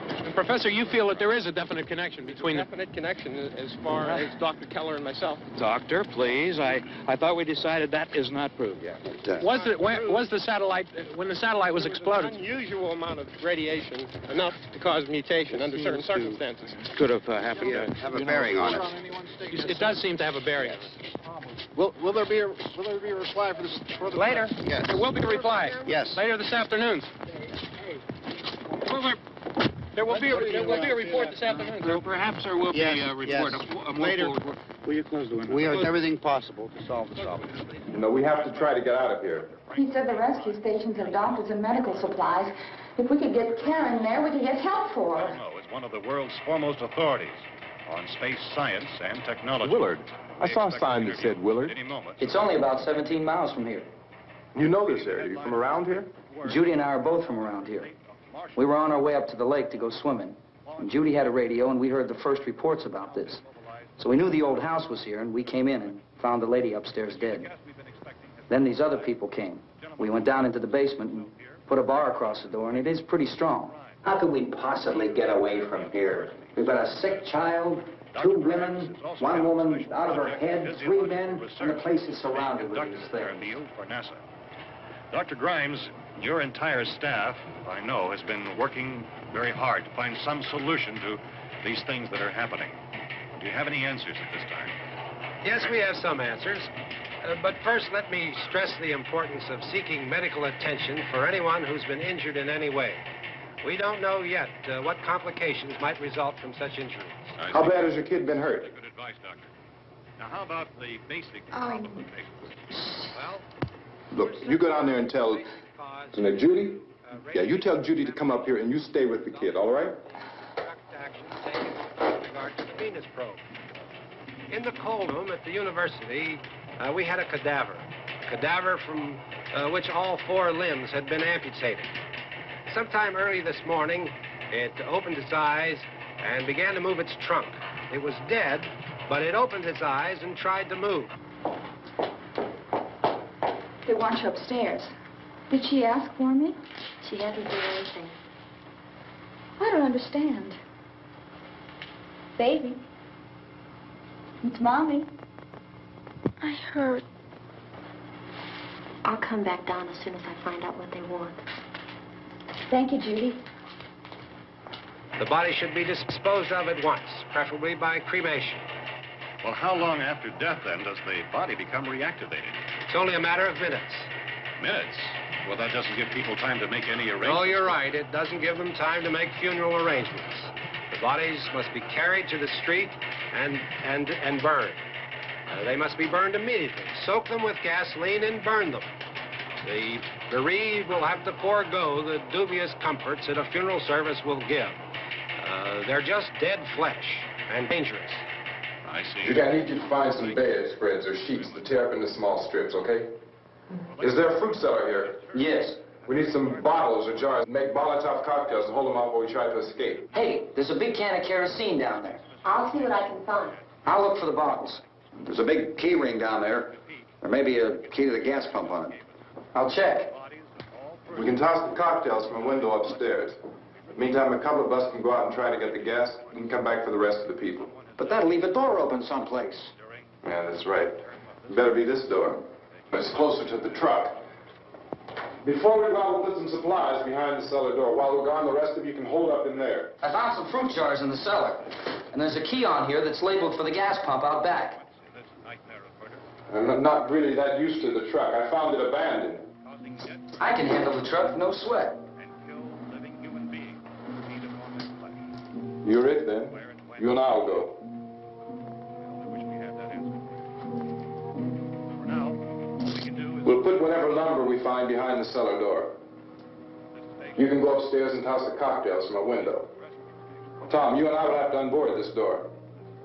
And Professor, you feel that there is a definite connection between a definite connection as far as Dr. Keller and myself. Doctor, please. I thought we decided that is not proved yet. Was the satellite, when the satellite was exploded? An unusual amount of radiation, enough to cause mutation under certain circumstances. Could have happened. Have a bearing on it. It does seem to have a bearing. Will there be a reply for this? Later? Yes. There will be a reply. Yes. Later this afternoon. There will be a report this afternoon. Perhaps there will be a report. Later. Will you close the window? We have everything possible to solve the problem. You know, we have to try to get out of here. He said the rescue stations have doctors and medical supplies. If we could get care in there, we could get help for her. No, it's one of the world's foremost authorities on space science and technology. Willard. I saw a sign that said Willard. Any moment. It's only about 17 miles from here. You know this area. You from around here? Judy and I are both from around here. We were on our way up to the lake to go swimming. And Judy had a radio, and we heard the first reports about this. So we knew the old house was here, and we came in and found the lady upstairs dead. Then these other people came. We went down into the basement and put a bar across the door, and it is pretty strong. How could we possibly get away from here? We've got a sick child, 2 women, 1 woman out of her head, 3 men, and the place is surrounded with these things. For NASA. Dr. Grimes, your entire staff, I know, has been working very hard to find some solution to these things that are happening. Do you have any answers at this time? Yes, we have some answers. But first, let me stress the importance of seeking medical attention for anyone who's been injured in any way. We don't know yet what complications might result from such injuries. How bad has your kid been hurt? Good advice, Doctor. Now, how about the basic complications? Well, Look, you go down there and tell... Judy? Yeah, you tell Judy to come up here and you stay with the kid, all right? direct action taken with regard to the Venus probe. In the cold room at the university, we had a cadaver from which all 4 limbs had been amputated. Sometime early this morning, it opened its eyes and began to move its trunk. It was dead, but it opened its eyes and tried to move. They want you upstairs. Did she ask for me? She hasn't done anything. I don't understand. Baby. It's Mommy. I heard. I'll come back down as soon as I find out what they want. Thank you, Judy. The body should be disposed of at once, preferably by cremation. Well, how long after death, then, does the body become reactivated? It's only a matter of minutes. Minutes? Well, that doesn't give people time to make any arrangements. Oh, you're right. It doesn't give them time to make funeral arrangements. The bodies must be carried to the street and burned. They must be burned immediately. Soak them with gasoline and burn them. The bereaved will have to forego the dubious comforts that a funeral service will give. They're just dead flesh and dangerous. I see. Judy, I need you to find some bedspreads or sheets to tear up into small strips, okay? Is there a fruit cellar here? Yes. We need some bottles or jars. Make Molotov cocktails and hold them out while we try to escape. Hey, there's a big can of kerosene down there. I'll see what I can find. I'll look for the bottles. There's a big key ring down there. There may be a key to the gas pump on it. I'll check. We can toss the cocktails from a window upstairs. Meantime, a couple of us can go out and try to get the gas. We can come back for the rest of the people. But that'll leave a door open someplace. Yeah, that's right. It better be this door. It's closer to the truck. Before we go out, we'll put some supplies behind the cellar door. While we're gone, the rest of you can hold up in there. I found some fruit jars in the cellar. And there's a key on here that's labeled for the gas pump out back. I'm not really that used to the truck. I found it abandoned. I can handle the truck, no sweat. You're it, then. You and I'll go. We'll put whatever lumber we find behind the cellar door. You can go upstairs and toss the cocktails from a window. Tom, you and I will have to unboard this door.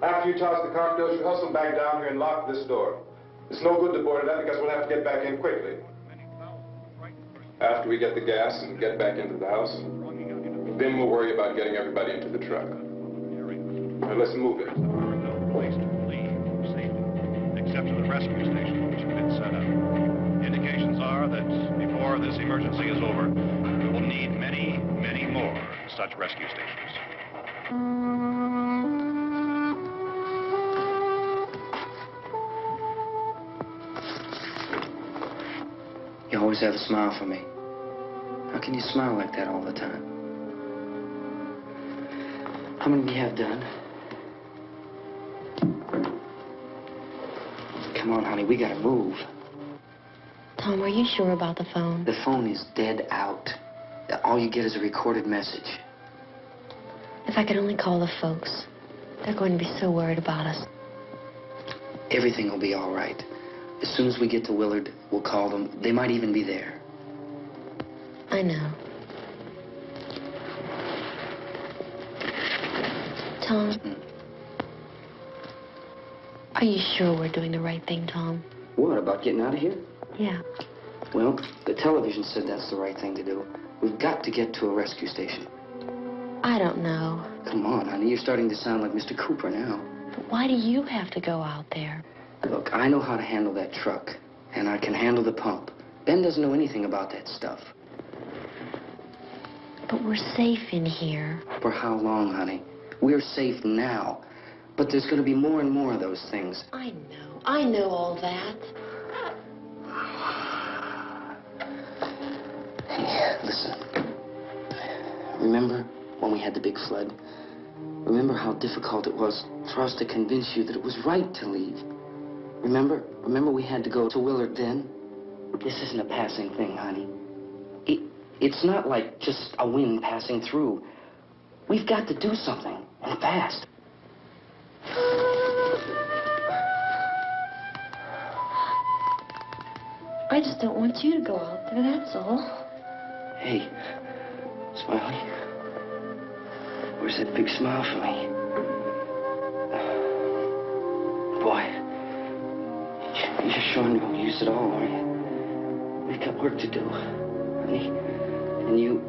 After you toss the cocktails, you hustle back down here and lock this door. It's no good to board it up because we'll have to get back in quickly. After we get the gas and get back into the house, then we'll worry about getting everybody into the truck. Now let's move it. Place to leave safely, except to the rescue station, which has been set up. Indications are that before this emergency is over, we will need many, many more such rescue stations. You always have a smile for me. How can you smile like that all the time? How many do you have done? Come on, honey, we gotta move. Tom, are you sure about the phone? The phone is dead out. All you get is a recorded message. If I could only call the folks. They're going to be so worried about us. Everything will be all right. As soon as we get to Willard, we'll call them. They might even be there. I know. Tom? Are you sure we're doing the right thing, Tom? What, about getting out of here? Yeah. Well, the television said that's the right thing to do. We've got to get to a rescue station. I don't know. Come on, honey, you're starting to sound like Mr. Cooper now. But why do you have to go out there? Look, I know how to handle that truck, and I can handle the pump. Ben doesn't know anything about that stuff. But we're safe in here. For how long, honey? We're safe now. But there's going to be more and more of those things. I know. I know all that. Hey, listen. Remember when we had the big flood? Remember how difficult it was for us to convince you that it was right to leave? Remember? Remember we had to go to Willard then? This isn't a passing thing, honey. It's not like just a wind passing through. We've got to do something, and fast. I just don't want you to go out there, that's all. Hey, Smiley. Where's that big smile for me? Boy, you're sure you won't use it all, are you? We've got work to do, honey. And you...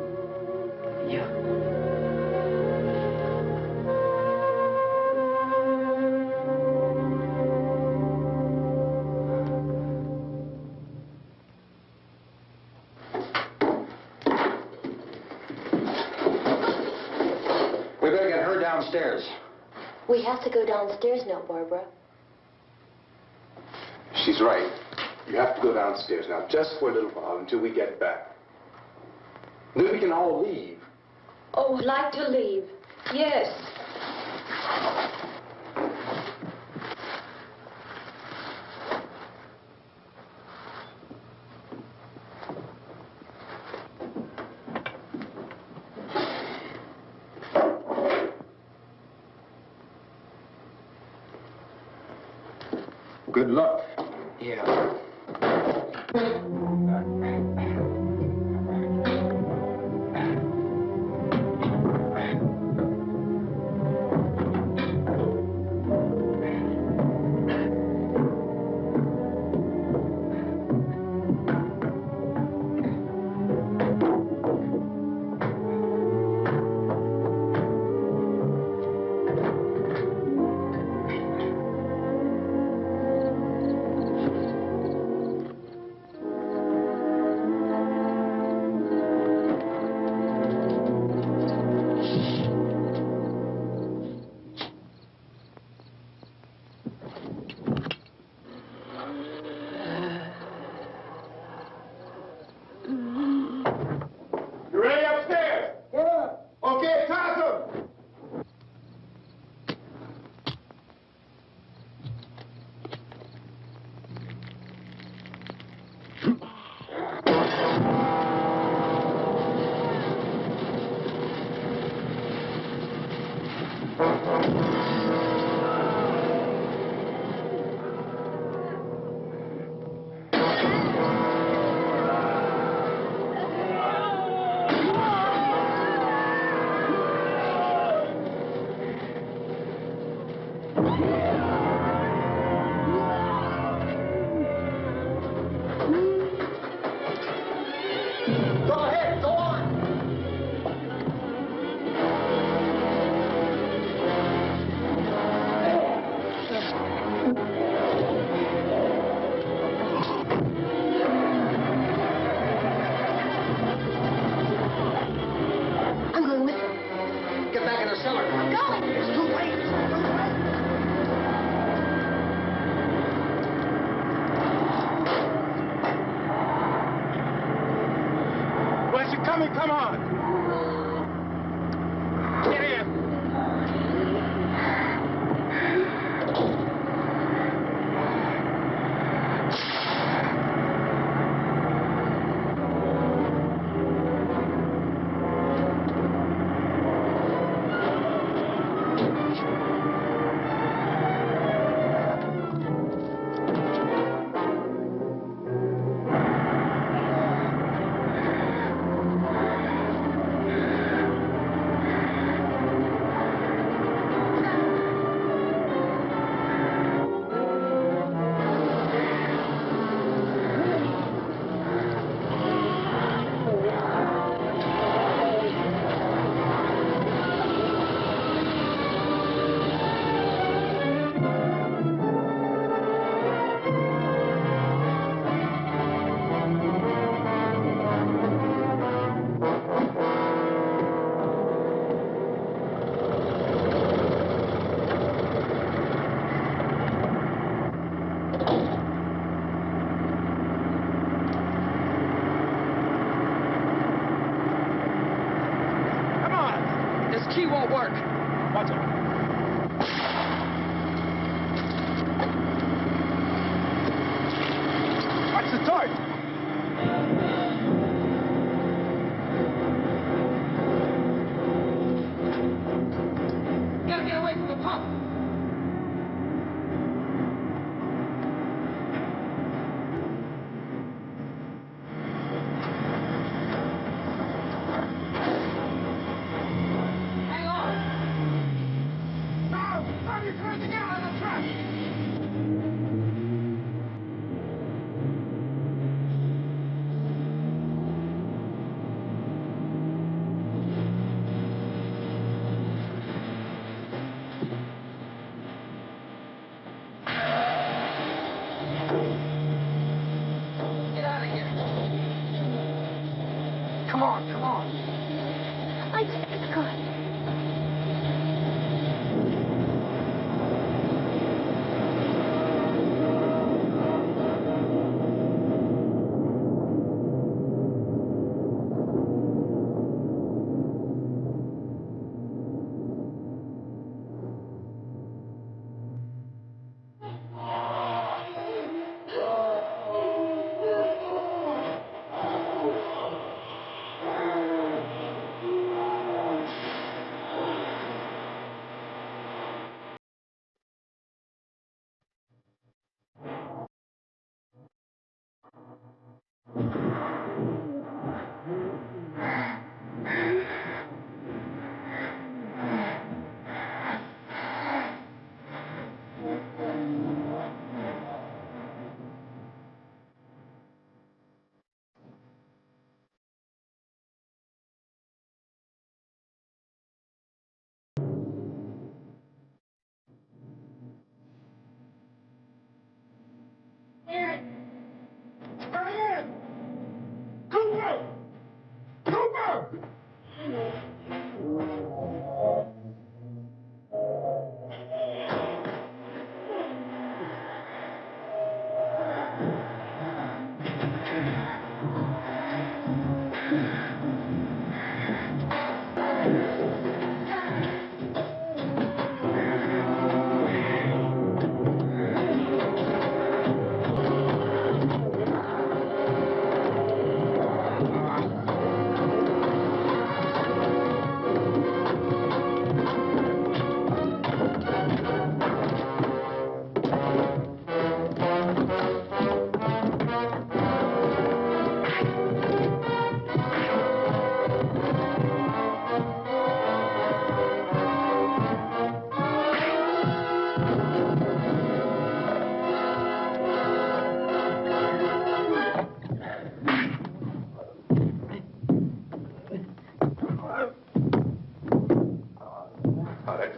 downstairs. We have to go downstairs now, Barbara. She's right. You have to go downstairs now, just for a little while, until we get back. Then we can all leave. Oh, I'd like to leave. Yes. Good luck. Yeah. You ready upstairs? Yeah. Okay, toss them. Go ahead, go on. I'm going with them. Get back in the cellar. I'm going. It's too late. It's too late. Where's it coming? Come on. Get in. Key won't work. Watch it. Watch the torch. Gotta get away from the pump. Come on, come on. I just got.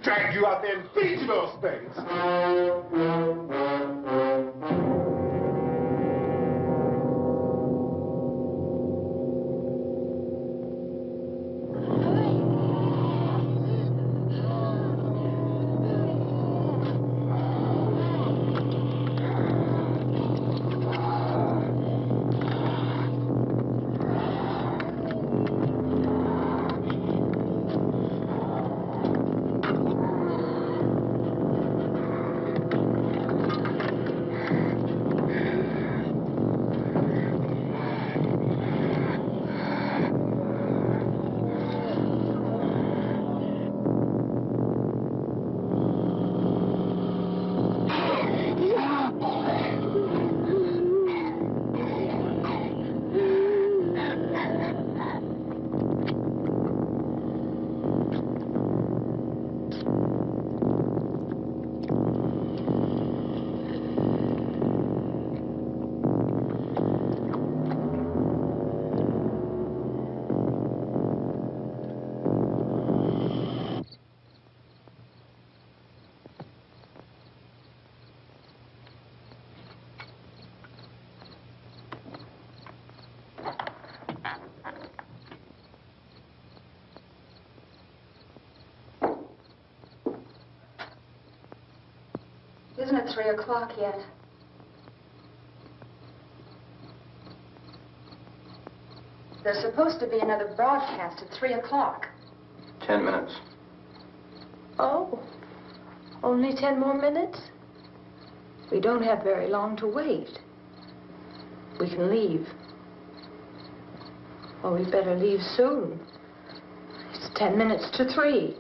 Drag you out there and feed you those things. Isn't it 3 o'clock yet? There's supposed to be another broadcast at 3 o'clock. 10 minutes. Oh, only 10 more minutes? We don't have very long to wait. We can leave. Well, we better leave soon. It's 10 minutes to 3.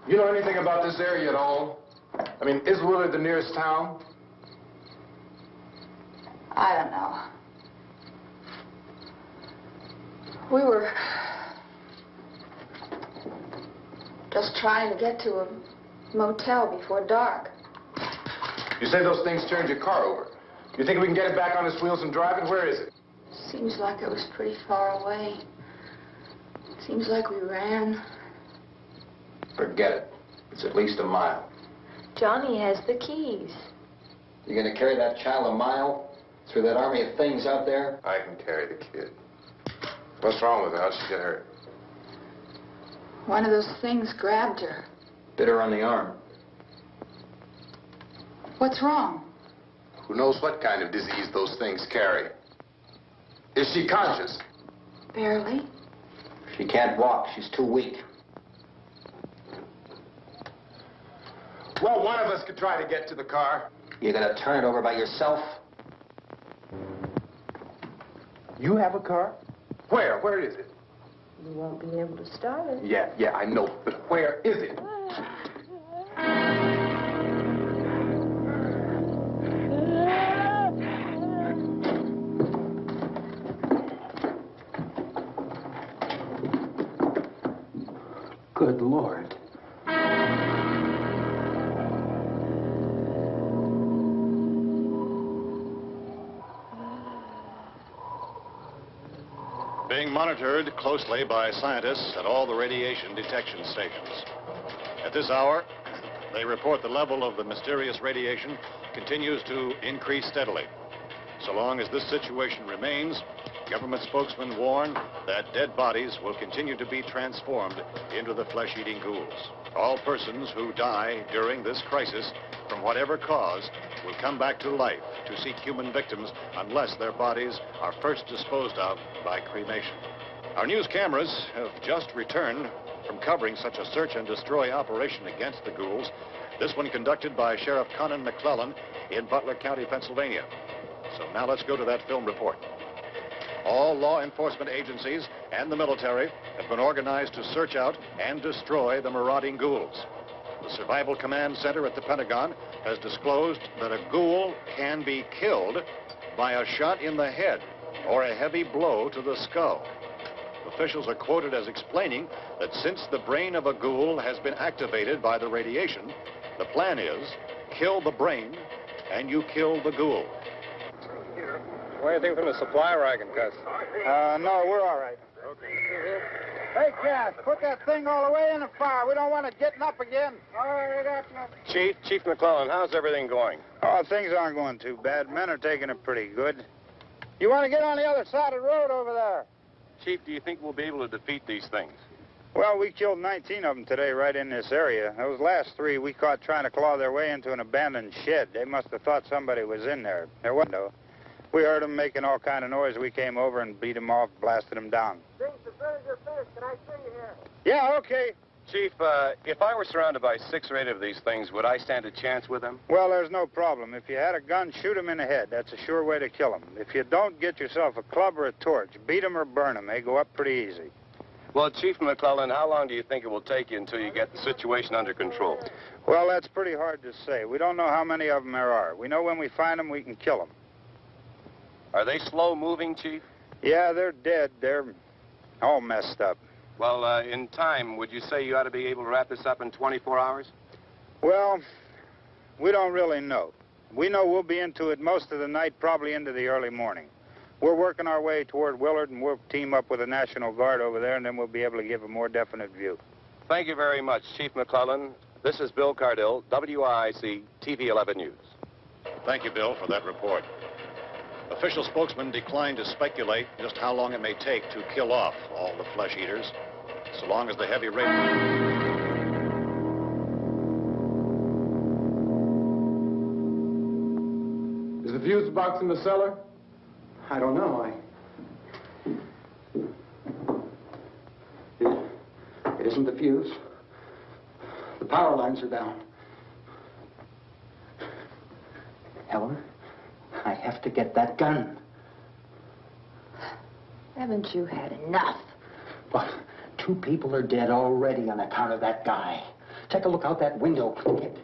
You know anything about this area at all? I mean, is Willard the nearest town? I don't know. We were just trying to get to a motel before dark. You say those things turned your car over. You think we can get it back on its wheels and drive it? Where is it? Seems like it was pretty far away. Seems like we ran. Forget it. It's at least a mile. Johnny has the keys. You gonna carry that child a mile through that army of things out there? I can carry the kid. What's wrong with her? How'd she get hurt? One of those things grabbed her. Bit her on the arm. What's wrong? Who knows what kind of disease those things carry? Is she conscious? Barely. She can't walk. She's too weak. Well, one of us could try to get to the car. You gonna turn it over by yourself? You have a car? Where? Where is it? You won't be able to start it. Yeah, I know. But where is it? Good Lord. Being monitored closely by scientists at all the radiation detection stations. At this hour, they report the level of the mysterious radiation continues to increase steadily. So long as this situation remains, government spokesmen warn that dead bodies will continue to be transformed into the flesh-eating ghouls. All persons who die during this crisis, from whatever cause, will come back to life to seek human victims unless their bodies are first disposed of by cremation. Our news cameras have just returned from covering such a search and destroy operation against the ghouls, this one conducted by Sheriff Conan McClellan in Butler County, Pennsylvania. So now let's go to that film report. All law enforcement agencies and the military have been organized to search out and destroy the marauding ghouls. The Survival Command Center at the Pentagon has disclosed that a ghoul can be killed by a shot in the head or a heavy blow to the skull. Officials are quoted as explaining that since the brain of a ghoul has been activated by the radiation, the plan is kill the brain and you kill the ghoul. What do you think from the supply wagon, Gus? No, we're all right. Okay. Hey, Cass, put that thing all the way in the fire. We don't want it getting up again. All right, Chief McClellan, how's everything going? Oh, things aren't going too bad. Men are taking it pretty good. You want to get on the other side of the road over there? Chief, do you think we'll be able to defeat these things? Well, we killed 19 of them today right in this area. Those last 3 we caught trying to claw their way into an abandoned shed. They must have thought somebody was in there. There wasn't, though. We heard them making all kind of noise. We came over and beat them off, blasted them down. Can I see you here? Yeah, okay. Chief, if I were surrounded by 6 or 8 of these things, would I stand a chance with them? Well, there's no problem. If you had a gun, shoot them in the head. That's a sure way to kill them. If you don't, get yourself a club or a torch. Beat them or burn them. They go up pretty easy. Well, Chief McClellan, how long do you think it will take you until you get the situation under control? Well, that's pretty hard to say. We don't know how many of them there are. We know when we find them, we can kill them. Are they slow-moving, Chief? Yeah, they're dead. They're all messed up. Well, in time, would you say you ought to be able to wrap this up in 24 hours? Well, we don't really know. We know we'll be into it most of the night, probably into the early morning. We're working our way toward Willard, and we'll team up with the National Guard over there, and then we'll be able to give a more definite view. Thank you very much, Chief McClellan. This is Bill Cardill, WIC TV 11 News. Thank you, Bill, for that report. Official spokesmen declined to speculate just how long it may take to kill off all the flesh eaters, so long as the heavy rain... Is the fuse box in the cellar? I don't know. It isn't the fuse. The power lines are down. Helen, I have to get that gun. Haven't you had enough? What? 2 people are dead already on account of that guy. Take a look out that window, kid.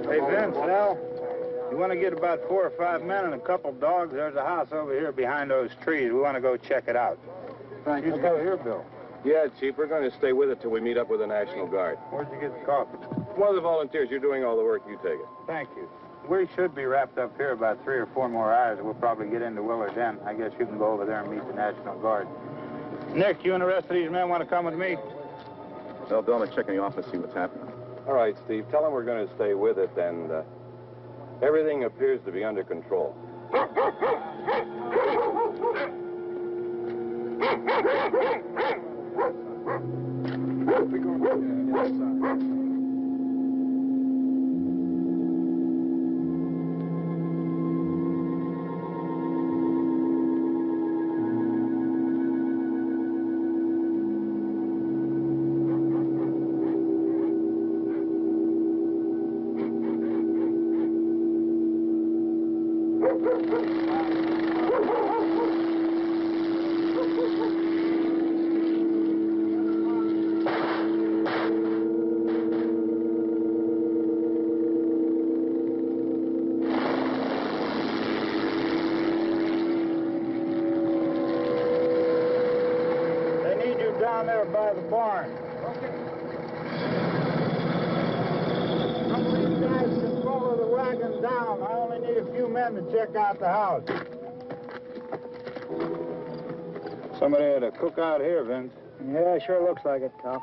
Hey, Vince, Al, you want to get about 4 or 5 men and a couple dogs? There's a house over here behind those trees. We want to go check it out. Thank you. Go here, Bill. Yeah, Chief, we're going to stay with it till we meet up with the National Guard. Where'd you get the coffee? One of the volunteers, you're doing all the work, you take it. Thank you. We should be wrapped up here about 3 or 4 more hours. We'll probably get into Willard then. I guess you can go over there and meet the National Guard. Nick, you and the rest of these men want to come with me? Well, Bill, I'm checking the office, see what's happening. All right, Steve, tell them we're going to stay with it, and everything appears to be under control. Down there by the barn. Okay. Some of these guys can follow the wagon down. I only need a few men to check out the house. Somebody had a cook out here, Vince. Yeah, sure looks like it, Tom.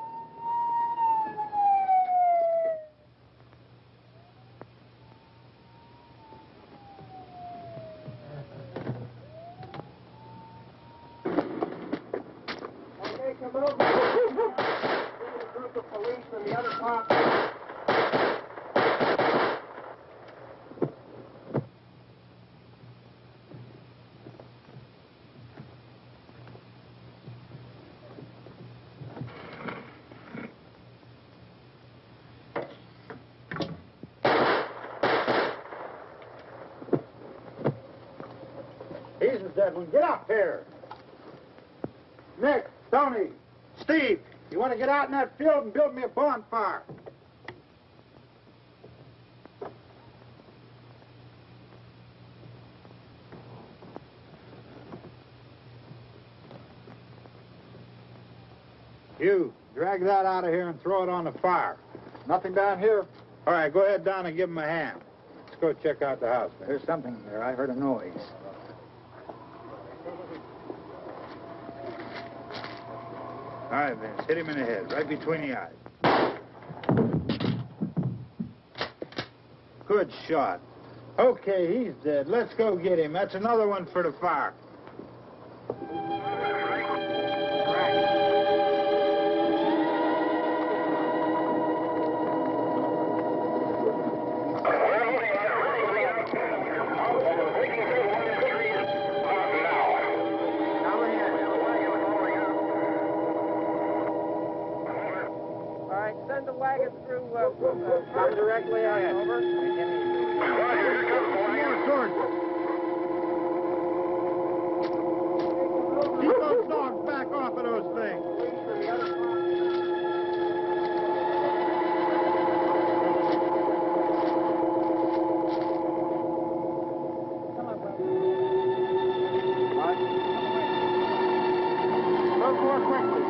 Dead one. Get up here. Nick, Tony, Steve, you want to get out in that field and build me a bonfire? You, drag that out of here and throw it on the fire. Nothing down here? All right, go ahead down and give him a hand. Let's go check out the house. There's something there. I heard a noise. All right, Vince, hit him in the head, right between the eyes. Good shot. Okay, he's dead. Let's go get him. That's another one for the fire. Come directly on over. Keep those dogs back off of those things. Go more quickly.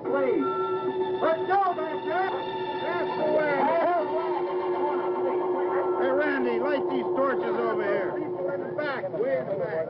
Please. Let's go, back there. That's the way. Hey, Randy, light these torches over here. People in the back. Way in the back.